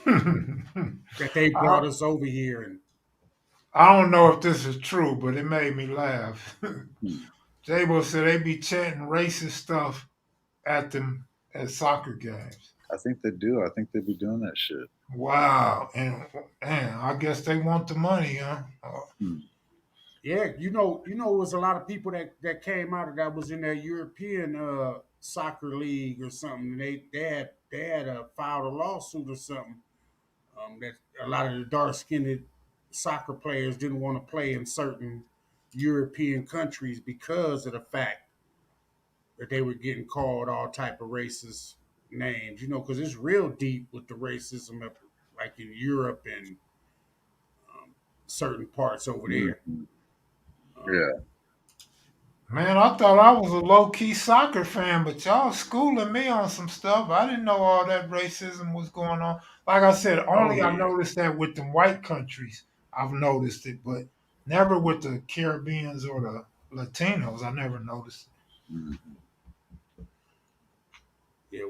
that they I, brought us over here. And I don't know if this is true, but it made me laugh. Hmm. Jabo said they be chanting racist stuff at them at soccer games. I think they do. I think they be doing that shit. Wow. And I guess they want the money, huh? Hmm. yeah, it was a lot of people that came out that was in that European soccer league or something. And they had filed a lawsuit or something. That a lot of the dark skinned soccer players didn't want to play in certain European countries because of the fact that they were getting called all type of racist names. Because it's real deep with the racism up like in Europe and certain parts over there. Mhm. Um, Yeah. Man, I thought I was a low key soccer fan, but y'all schooling me on some stuff. I didn't know all that racism was going on. Like I said, oh only I yeah, noticed that with the white countries. I've noticed it, but never with the Caribbeans or the Latinos. I never noticed it. Mhm. yeah.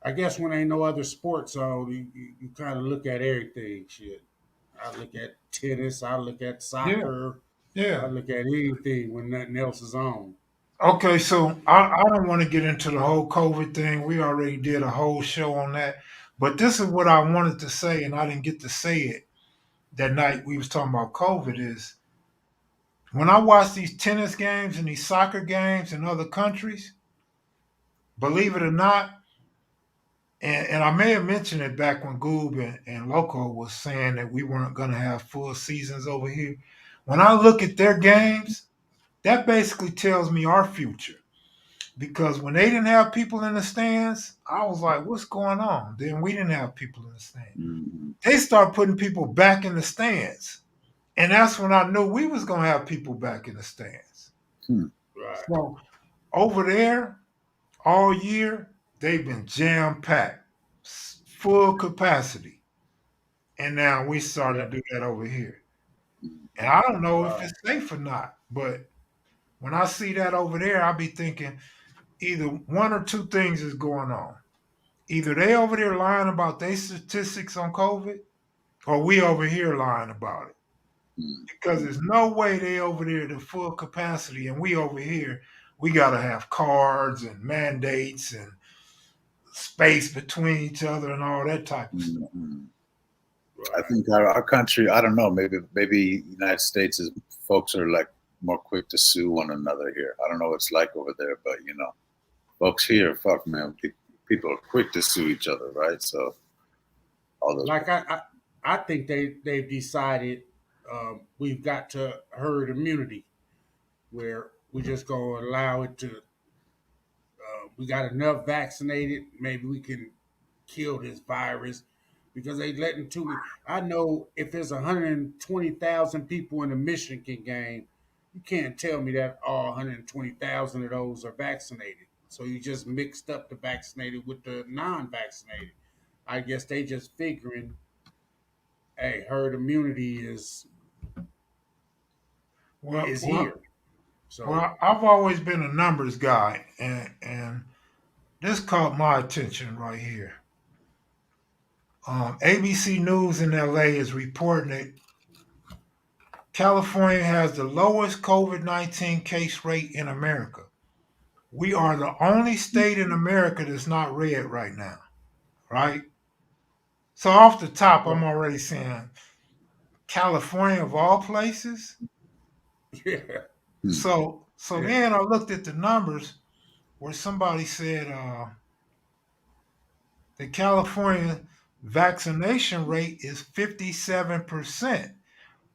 I guess when ain't no other sports on, you kind of look at everything. Shit, I look at tennis. I look at Yeah, soccer. I yeah. look at anything when nothing else is on. Okay, so I don't want to get into the whole COVID thing. We already did a whole show on that. But this is what I wanted to say, and I didn't get to say it that night we was talking about COVID is when I watch these tennis games and these soccer games in other countries, believe it or not, and I may have mentioned it back when Goob and Loco was saying that we weren't going to have full seasons over here. When I look at their games, that basically tells me our future. Because when they didn't have people in the stands, I was like, what's going on? Then we didn't have people in the stands. Mhm. They start putting people back in the stands. And that's when I knew we was going to have people back in the stands. Hmm. Right. So over there, all year, they've been jam packed, full capacity. And now we starting Yep. to do that over here. And I don't know if Right. it's safe or not, but when I see that over there, I'll be thinking either one or two things is going on. Either they over there lying about their statistics on COVID, or we over here lying about it. Because there's no way they over there to full capacity, and we over here, we gotta have cards and mandates and space between each other and all that type of stuff. Mhm. I Right. think our country, I don't know, maybe United States is folks are like more quick to sue one another here. I don't know what it's like over there, but folks here, fuck man, people are quick to sue each other, right? So all those. Like I think they've decided we've got to herd immunity where we just gonna allow it to. We got enough vaccinated. Maybe we can kill this virus because they letting too many. I know if there's 120,000 people in a Michigan game, you can't tell me that all 120,000 of those are vaccinated. So you just mixed up the vaccinated with the non-vaccinated. I guess they just figuring, hey, herd immunity Well, is well, here. So well, I've always been a numbers guy, and this caught my attention right here. ABC News in LA is reporting that California has the lowest COVID-19 case rate in America. We are the only state in America that's not red right now, right? So off the top, I'm already saying California of all places. yeah, Hmm. So yeah, then I looked at the numbers where somebody said the California vaccination rate is 57%,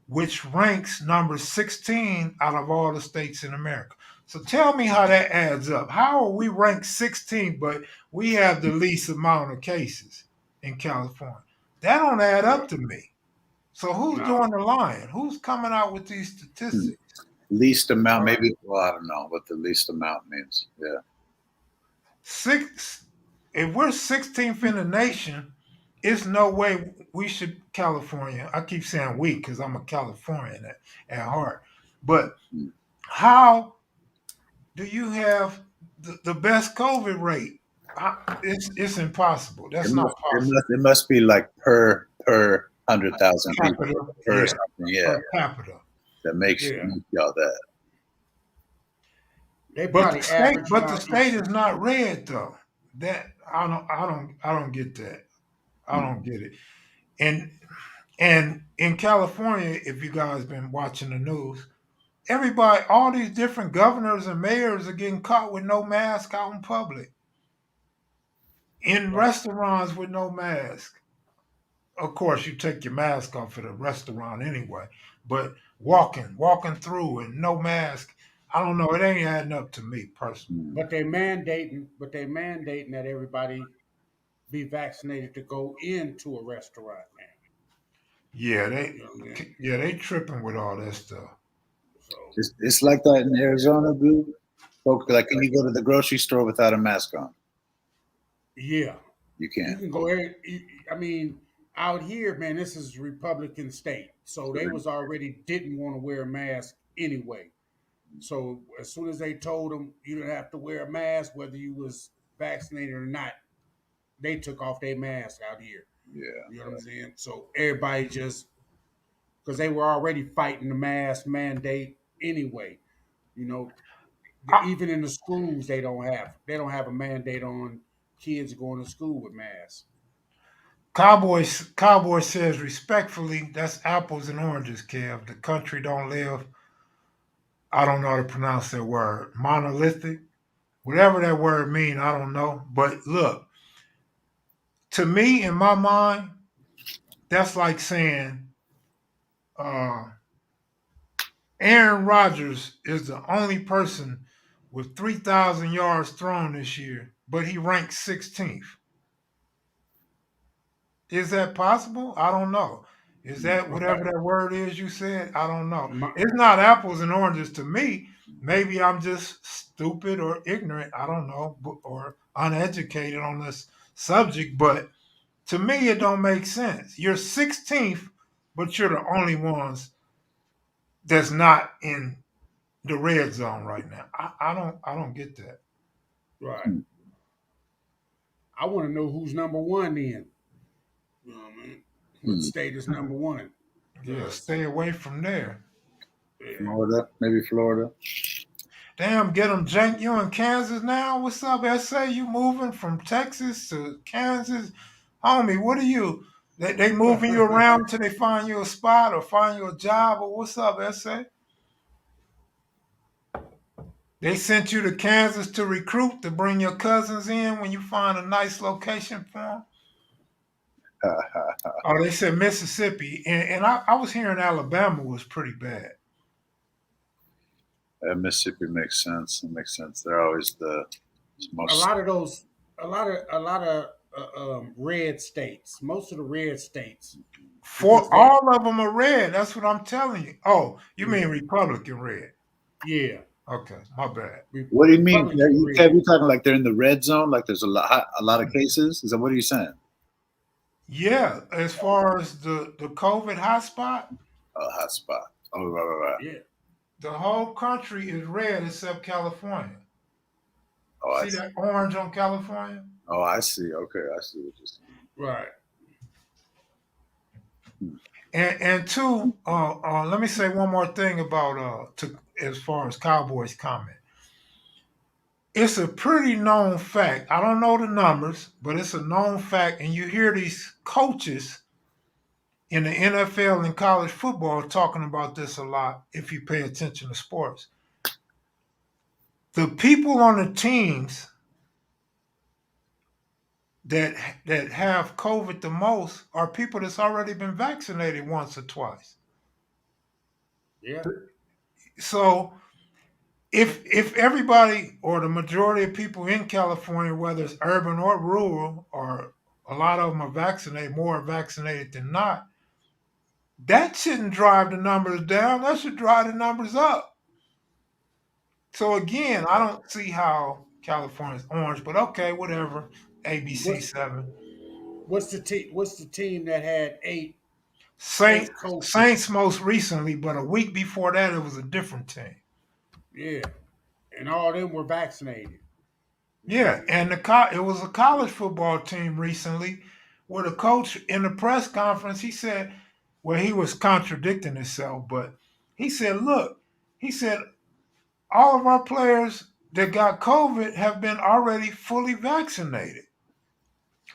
which ranks number 16 out of all the states in America. So tell me how that adds up. How are we ranked 16, but we have the least amount of cases in California? That don't add up right. to me. So who's No, doing the lying? Who's coming out with these Hmm. statistics? Least amount, right. maybe. Well, I don't know what the least amount means. Yeah. Six. If we're 16th in the nation, it's no way we should California. I keep saying we because I'm a Californian at heart. But Hmm. how do you have the best COVID rate? It's impossible. It That's not must, it possible. must, it must be like per 100,000 people, Capita, per yeah, something. Yeah, per capita. that makes Yeah, y'all that. they But the probably state, averaging but the out each. state is not red though. That I don't get that. I Hmm. don't get it. And And in California, if you guys been watching the news, everybody, all these different governors and mayors are getting caught with no mask out in public, in Right. restaurants with no mask. of course, you take your mask off at a restaurant anyway. But walking through and no mask, I don't know. It ain't adding up to me personally. Hmm. But they mandating that everybody be vaccinated to go into a restaurant now. Yeah, You know what I mean? they tripping with all that stuff. So It's like that in Arizona, dude. Folks, like, can you go to the grocery store without a mask on? yeah, You you can't. can go ahead. I mean, out here, man, this is Republican state, so So they was already didn't want to wear a mask anyway. So as soon as they told them you didn't have to wear a mask, whether you was vaccinated or not, they took off their mask out here. yeah, You know what I'm saying? So everybody just because they were already fighting the mask mandate anyway. You know, I, even in the schools they don't have a mandate on kids going to school with masks. Cowboy says respectfully, that's apples and oranges, Kev. The country don't live. I don't know how to pronounce that word. Monolithic, whatever that word mean, I don't know. But look, to me, in my mind, that's like saying uh, Aaron Rodgers is the only person with 3,000 yards thrown this year, but he ranks 16th. Is that possible? I don't know. Is that whatever Right. that word is you said? I don't know. My, It's not apples and oranges to me. Maybe I'm just stupid or ignorant. I don't know, or uneducated on this subject. But to me, it don't make sense. You're 16th, but you're the only ones that's not in the red zone right now. I don't get that. right. I want to know who's number one then. You know what I mean? What hmm. state is number one? Yeah, Because stay away from there. yeah, Florida, maybe Florida. Damn, get them jank. You in Kansas now? What's up, SA? You moving from Texas to Kansas? Homie, what are you? They moving you around till they find you a spot or find you a job or what's up, SA? They sent you to Kansas to recruit to bring your cousins in when you find a nice location for them? Oh, they said Mississippi. And I was hearing Alabama was pretty bad. Mississippi makes sense. It makes sense. They're always the a most. lot of those, a lot of red states, most of the red states, because For they, all of them are red. That's what I'm telling you. Oh, you mean yeah, Republican red? yeah, Okay, my bad. What do you mean? Republican Kev, red, you talking like they're in the red zone? Like there's a lot of cases? Is that what are you saying? Yeah, as far as the COVID hotspot, Oh, hot spot. Oh, right, right, right. yeah, the whole country is red except California. Oh, I See see. that orange on California? Oh, I see. Okay, I see what you're saying. right, And two, let me say one more thing about to as far as Cowboys comment. It's a pretty known fact. I don't know the numbers, but it's a known fact. And you hear these coaches in the NFL and college football talking about this a lot if you pay attention to sports. The people on the teams that that have COVID the most are people that's already been vaccinated once or twice. yeah, So if everybody or the majority of people in California, whether it's urban or rural, or a lot of them are vaccinated, more vaccinated than not, that shouldn't drive the numbers down. That should drive the numbers up. So again, I right. don't see how California's orange, but okay, whatever. ABC What's seven. what's the team that had Saint eight coaches? Saints most recently, but a week before that it was a different team. Yeah, and all of them were vaccinated. You know what I Yeah, mean? and it was a college football team recently where the coach in the press conference he said, well, he was contradicting himself, but he said, look, he said all of our players that got COVID have been already fully vaccinated.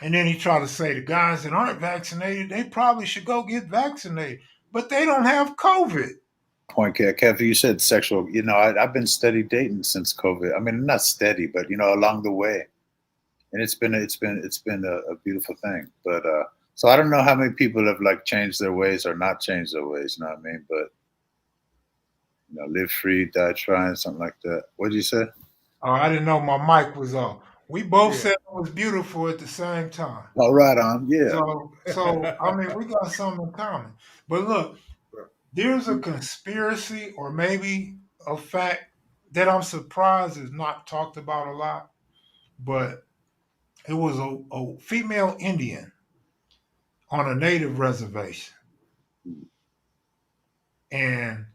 And then he tried to say the guys that aren't vaccinated, they probably should go get vaccinated, but they don't have COVID. Point, Kev. You said sexual. I've been steady dating since COVID. I mean, not steady, but along the way, and it's been a beautiful thing. But So I don't know how many people have like changed their ways or not changed their ways. You know what I mean? But live free, die trying, something like that. What did you say? Oh, I didn't know my mic was on. We both Yeah. said it was beautiful at the same time. Oh, right on. Yeah. So I mean, we got something in common. But look, there's a conspiracy or maybe a fact that I'm surprised is not talked about a lot, but it was a female Indian on a native reservation. And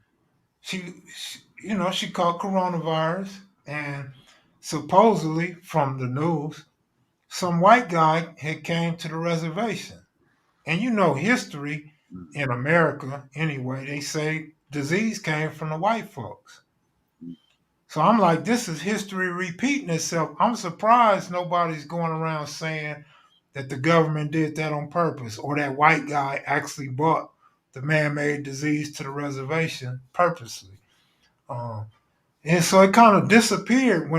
she caught coronavirus. And supposedly, from the news, some white guy had came to the reservation. And history in America, anyway, they say disease came from the white folks. So I'm like, this is history repeating itself. I'm surprised nobody's going around saying that the government did that on purpose or that white guy actually brought the man-made disease to the reservation purposely. Um, and so it kind of disappeared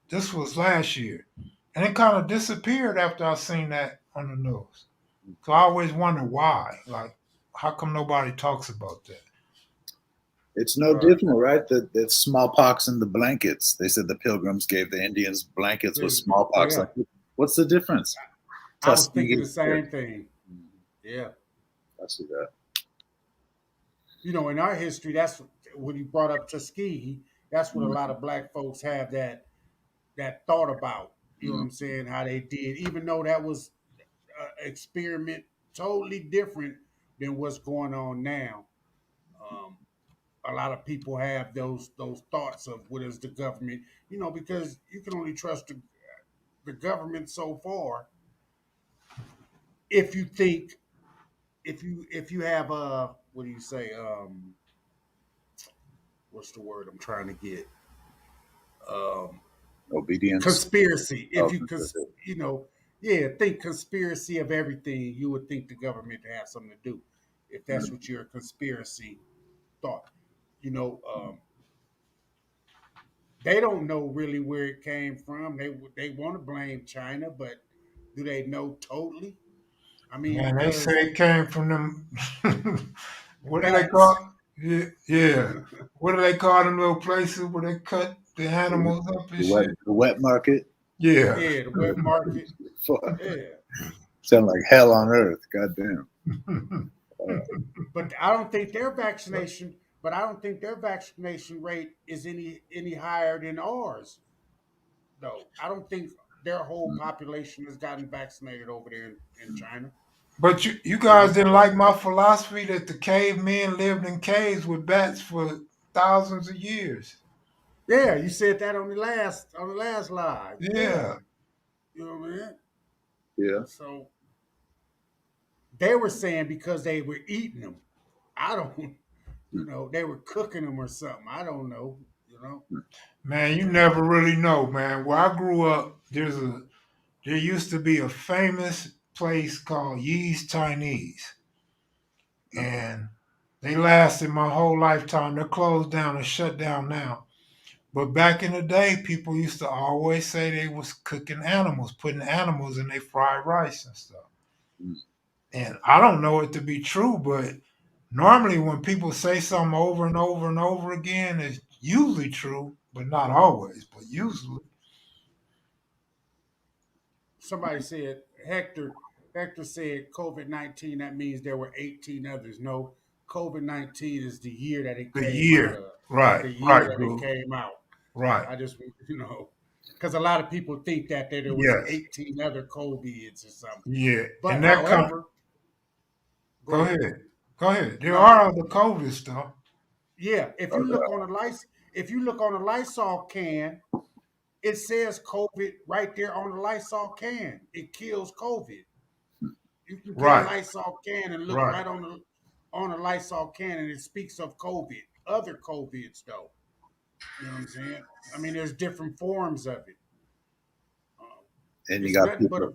this was last year. And it kind of disappeared after I seen that on the news. So I always wonder why. Like, how come nobody talks about that? It's no different, right? That smallpox in the blankets. They said the pilgrims gave the Indians blankets with smallpox. Yeah. Like, what's the difference? I was thinking the same thing. Yeah. I see that. In our history, that's when you brought up Tuskegee. That's what a lot of black folks have that thought about. You know what I'm saying? How they did, even though that was an experiment totally different than what's going on now. A lot of people have those thoughts of what is the government, because you can only trust the government so far. If you think, if you have what do you say? What's the word I'm trying to get? Obedience. Conspiracy. If think conspiracy of everything, you would think the government to have something to do. If that's what your conspiracy thought, they don't know really where it came from. They want to blame China, but do they know totally? I mean, Man, they because say it came from them. What do they bats. call? Yeah, yeah. What do they call them little places where they cut the animals up and shit? The wet market. Yeah. Yeah, the wet market. Yeah, Sound like hell on earth. Goddamn. but I don't think their vaccination. But I don't think their vaccination rate is any higher than ours. Though I don't think their whole population has gotten vaccinated over there in China. But you guys didn't like my philosophy that the cavemen lived in caves with bats for thousands of years. Yeah, you said that on the last live. Yeah, Yeah. you know what I mean. Yeah. So they were saying because they were eating them. I don't, they were cooking them or something. I don't know. Man, you never really know, man. Where I grew up, there used to be a famous place called Yee's Chinese. And they lasted my whole lifetime. They're closed down and shut down now. But back in the day, people used to always say they was cooking animals, putting animals in their fried rice and stuff. And I don't know it to be true, but normally when people say something over and over and over again, it's usually true, but not always, but usually. Somebody said Hector said COVID-19. That means there were 18 others. No, COVID-19 is the year that it The came out year. of. Right, The year right, that it dude. came out. Right. I just because a lot of people think that there was Yes. 18 other COVIDs or something. Yeah. But And that however, go ahead. Go ahead. There are other COVID stuff. Yeah, if you look on a Lysol can, it says COVID right there on the Lysol can. It kills COVID. You can get a Right. Lysol can and look Right. right on a Lysol can, and it speaks of COVID. Other COVIDs, though. You know what I'm saying? I mean, there's different forms of it. And you It's got nothing but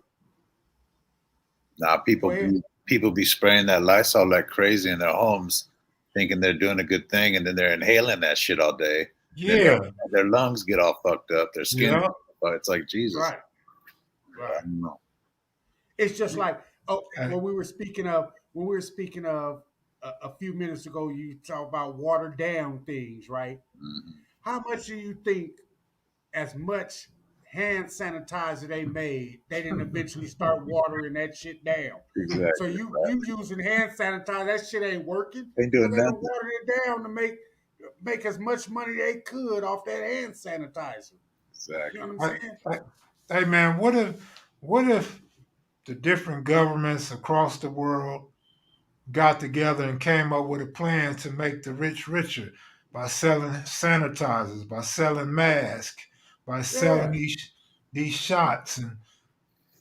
people. Go ahead. People be spraying that Lysol like crazy in their homes, thinking they're doing a good thing, and then they're inhaling that shit all day. Yeah. Their lungs get all fucked up. Their skin. Yeah. It's like Jesus. Right. I don't know. It's just like Oh, Hey, when we were speaking of a few minutes ago, you talk about watered down things, right? Mhm. How much do you think, as much hand sanitizer they made, they didn't eventually start watering that shit down? So Exactly. you using hand sanitizer, that shit ain't working Ain't because doing they done nothing. watered it down to make as much money they could off that hand sanitizer. You know Exactly. what I'm hey, saying? hey, hey, man, what if the different governments across the world got together and came up with a plan to make the rich richer by selling sanitizers, by selling masks, by selling Yeah, these shots and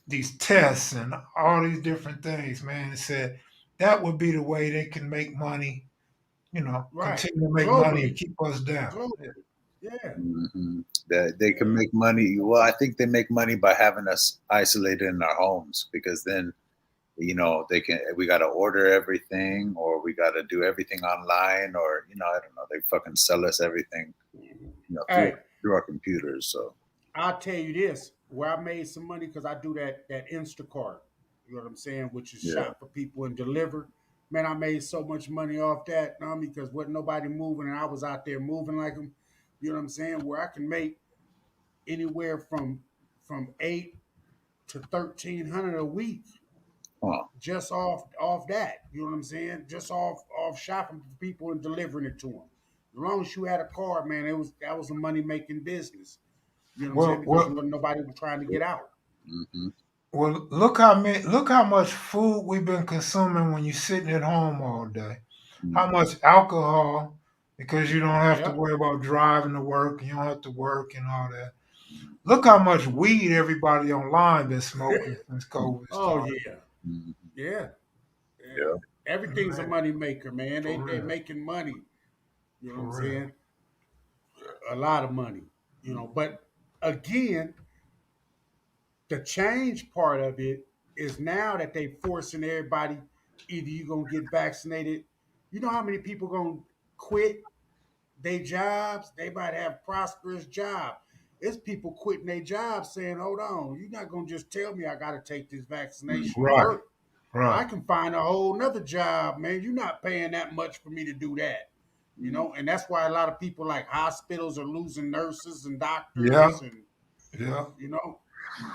these tests and all these different things, man. It said that would be the way they can make money, right. continue to make money and Globally, keep us down. globally. Yeah, That they can yeah, make money. Well, I think they make money by having us isolated in our homes because then they can. We got to order everything, or we got to do everything online, or I don't know. They fucking sell us everything, through Hey, through our computers. So I'll tell you this: where I made some money because I do that Instacart. You know what I'm saying? Which is yeah. shop for people and deliver. Man, I made so much money off that, because wasn't nobody moving, and I was out there moving like them. You know what I'm saying? Where I can make anywhere from 8 to 1,300 a week Huh. just off that. You know what I'm saying? Just off shopping for people and delivering it to them. As long as you had a car, man, that was a money making business. You know what I'm saying? Well, Because well, nobody was trying to get out. Hmm. well. Look how much food we've been consuming when you're sitting at home all day. How much alcohol because you don't have to Yep. worry about driving to work. You don't have to work and all that. Look how much weed everybody online been smoking since COVID Oh started. yeah, Hmm. yeah, yeah. Yeah. Everything's a Man, money maker, man. for They real, making money. You know what I'm for real. saying? A lot of money. But again, the change part of it is now that they forcing everybody, either you gonna get vaccinated. You know how many people gonna quit their jobs? They might have prosperous job. It's people quitting their jobs saying, "Hold on, you're not gonna just tell me I got to take this vaccination to Right, work. I right. can find a whole nother job, man. You're not paying that much for me to do that." And that's why a lot of people like hospitals are losing nurses and Yeah, doctors, and yeah, you know,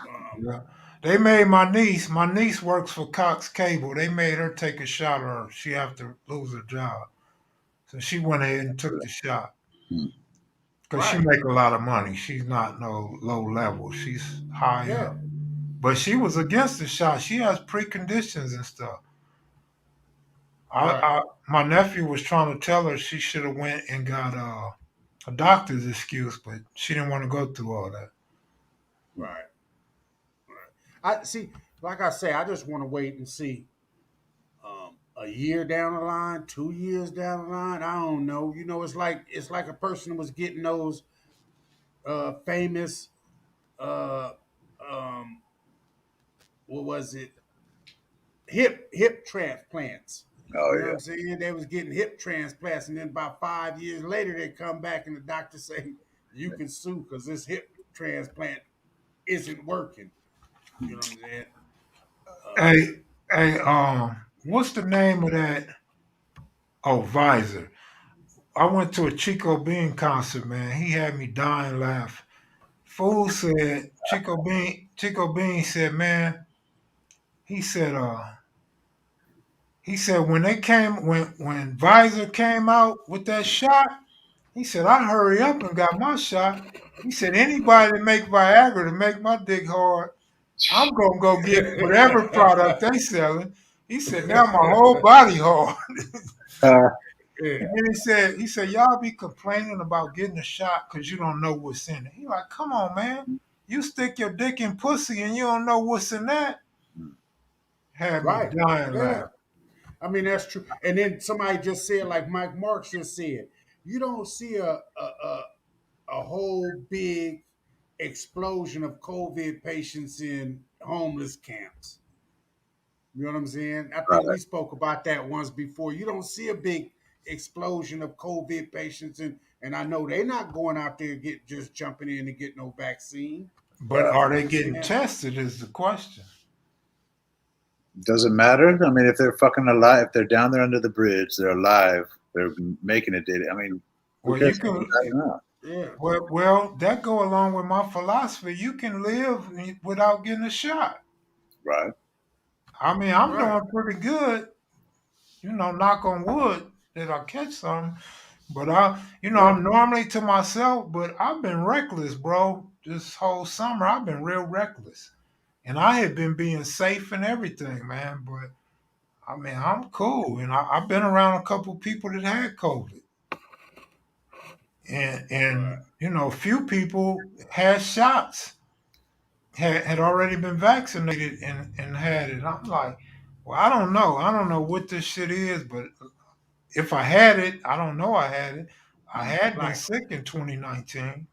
um, yeah. They made my niece. My niece works for Cox Cable. They made her take a shot, or she have to lose her job. So she went ahead and took the shot because she right? make a lot of money. She's not no low level. She's high Yeah, up. But she was against the shot. She has preconditions and stuff. right, My nephew was trying to tell her she should have went and got a doctor's excuse, but she didn't want to go through all that. right. I see. Like I say, I just want to wait and see. A year down the line, 2 years down the line, I don't know. It's like a person was getting those famous uh, um, what was it? Hip transplants. Oh You know what yeah. I'm saying? They was getting hip transplants, and then about 5 years later, they come back and the doctor say you can sue because this hip transplant isn't working. You know what I'm saying? Uh, Hey, hey, what's the name of that? Oh, Visor. I went to a Chico Bean concert, man. He had me dying laugh. Fool said Chico Bean said, man, he said, when when Visor came out with that shot, he said, I hurry up and got my shot. He said, anybody that make Viagra to make my dick hard, I'm gonna go get whatever product they selling. He said, now my whole body hard. Uh, yeah, And then he said, y'all be complaining about getting a shot because you don't know what's in it. He like, come on, man. You stick your dick in pussy and you don't know what's in that. Had me right. dying Yeah. laughing. I mean, that's true. And then somebody just said, like Mike Marks just said, you don't see a whole big explosion of COVID patients in homeless camps. You know what I'm saying? I think right. we spoke about that once before. You don't see a big explosion of COVID patients, and I know they're not going out there just jumping in to get no vaccine. But are You know they what I'm getting saying? tested is the question. Does it matter? I mean, if they're fucking alive, if they're down there under the bridge, they're alive, they're making it. I mean, who Well, you cares if can. they die or not? Yeah. Well, that go along with my philosophy. You can live without getting a shot. Right. I mean, I'm Right. doing pretty good. Knock on wood that I catch some. But Yeah. I'm normally to myself, but I've been reckless, bro. This whole summer, I've been real reckless. And I had been being safe and everything, man. But I mean, I'm cool. And I've been around a couple people that had COVID. And Right. a few people had shots, had already been vaccinated and had it. I'm like, well, I don't know. I don't know what this shit is, but if I had it, I don't know I had it. I had been Right. sick in 2019,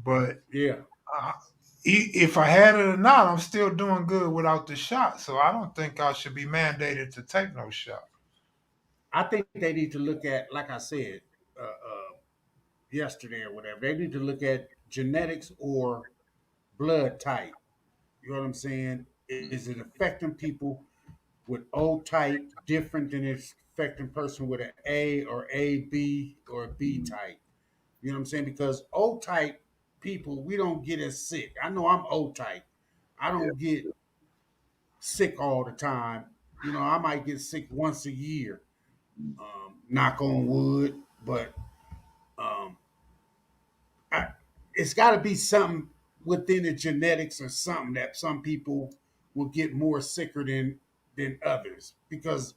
but Yeah. uh, if I had it or not, I'm still doing good without the shot. So I don't think I should be mandated to take no shot. I think they need to look at, like I said yesterday or whatever, they need to look at genetics or blood type. You know what I'm saying? Is it affecting people with O type different than it's affecting person with an A or AB or a B type? You know what I'm saying? Because O type people, we don't get as sick. I know I'm O type. I Yeah. don't get sick all the time. I might get sick once a year. Knock on wood, but um, I, it's got to be something within the genetics or something that some people will get more sicker than others because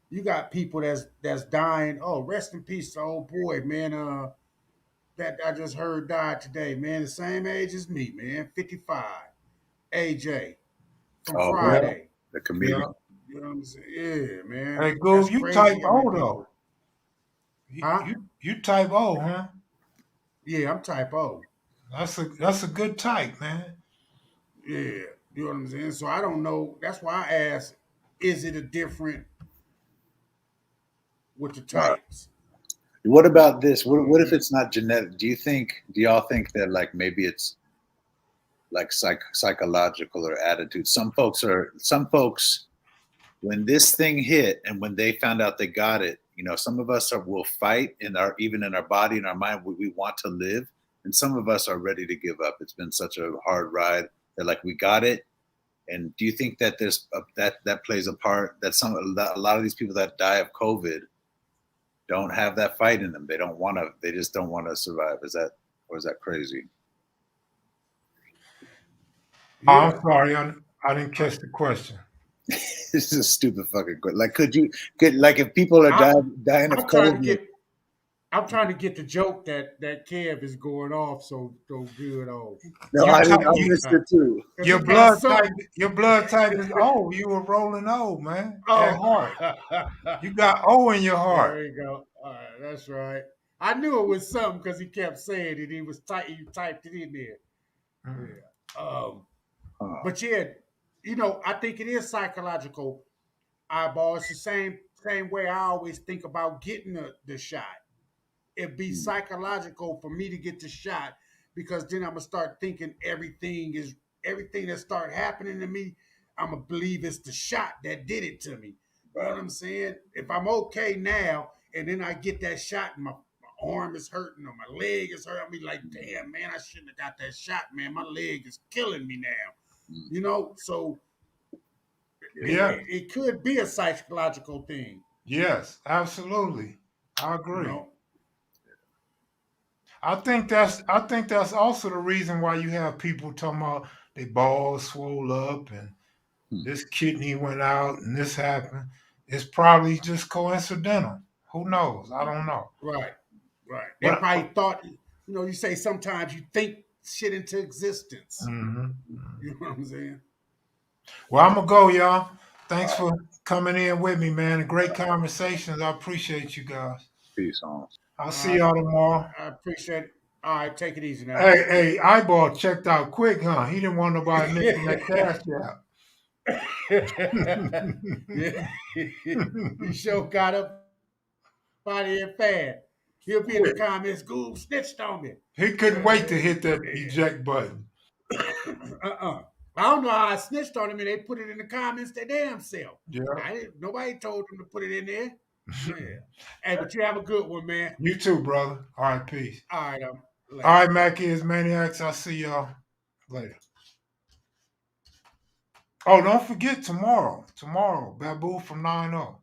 you got people that's dying. Oh, rest in peace to old boy, man. That I just heard died today, man. The same age as me, man. 55. AJ from Oh, Yeah, Friday. the comedian. yeah. You know what I'm saying? Yeah, man. Hey, That's Goob, you type crazy how many O though. people. You, Huh? you you type O, huh? Yeah, I'm type O. That's a good type, man. Yeah. You know what I'm saying? So I don't know. That's why I asked, is it a different with the Right. types? What about this? You know what I'm What if saying? it's not genetic? Do y'all think that like maybe it's like psychological or attitude? Some folks when this thing hit and when they found out they got it, some of us will fight even in our body and our mind. We want to live, and some of us are ready to give up. It's been such a hard ride that like we got it. And do you think that that plays a part? That a lot of these people that die of COVID don't have that fight in them. They don't want to. They just don't want to survive. Or is that crazy? I'm Yeah. sorry, I didn't catch the question. This is a stupid fucking question. Like, like if people are I, dying of I'm trying to COVID? get I'm trying to get the joke that Kev is going off so good on. No, You Talking type about I O you missed type. it too. Because he got some. your blood type is O. You were rolling O, man. At Oh, heart. You got O in your heart. there you go. All right, that's right. I knew it was something because he kept saying it. He typed it in there. Mm. Yeah. Huh. But yeah, I think it is psychological. Eyeball. It's the same way I always think about getting the shot. It'd be Hmm. psychological for me to get the shot because then I'm gonna start thinking everything that start happening to me. I'm gonna believe it's the shot that did it to me. You know Right. what I'm saying? If I'm okay now and then I get that shot and my arm is hurting or my leg is hurting, I'll be like, damn man, I shouldn't have got that shot, man. My leg is killing me now. Hmm. So Yeah. it could be a psychological thing, Yes. Absolutely. I you agree. know. I think that's also the reason why you have people talking about they balls swole up and Hmm. this kidney went out and this happened. It's probably just coincidental. Who knows? I don't know. Right, right. They But probably thought, you say sometimes you think shit into existence. mhm. You know what I'm saying? Well, I'm gonna go, y'all. All Thanks right. for coming in with me, man. Great conversations. I appreciate you guys. Peace on. I'll All see right. y'all tomorrow. I appreciate it. All right, take it easy now. Hey, Eyeball checked out quick, huh? He didn't want nobody nicking that cash out. Yeah. He sure got up out of here fast. He'll be in the Quick. comments, Goob snitched on me. He couldn't wait to hit that eject button. Uh-uh. I don't know how I snitched on him and they put it in the comments their damn self. Yeah. Nobody told them to put it in there. Yeah. Hey, but you have a good one, man. You too, brother. All right, peace. All right, All right, Mac is Maniacs. I'll see y'all later. Oh, don't forget tomorrow. Tomorrow, Babu from 9-0.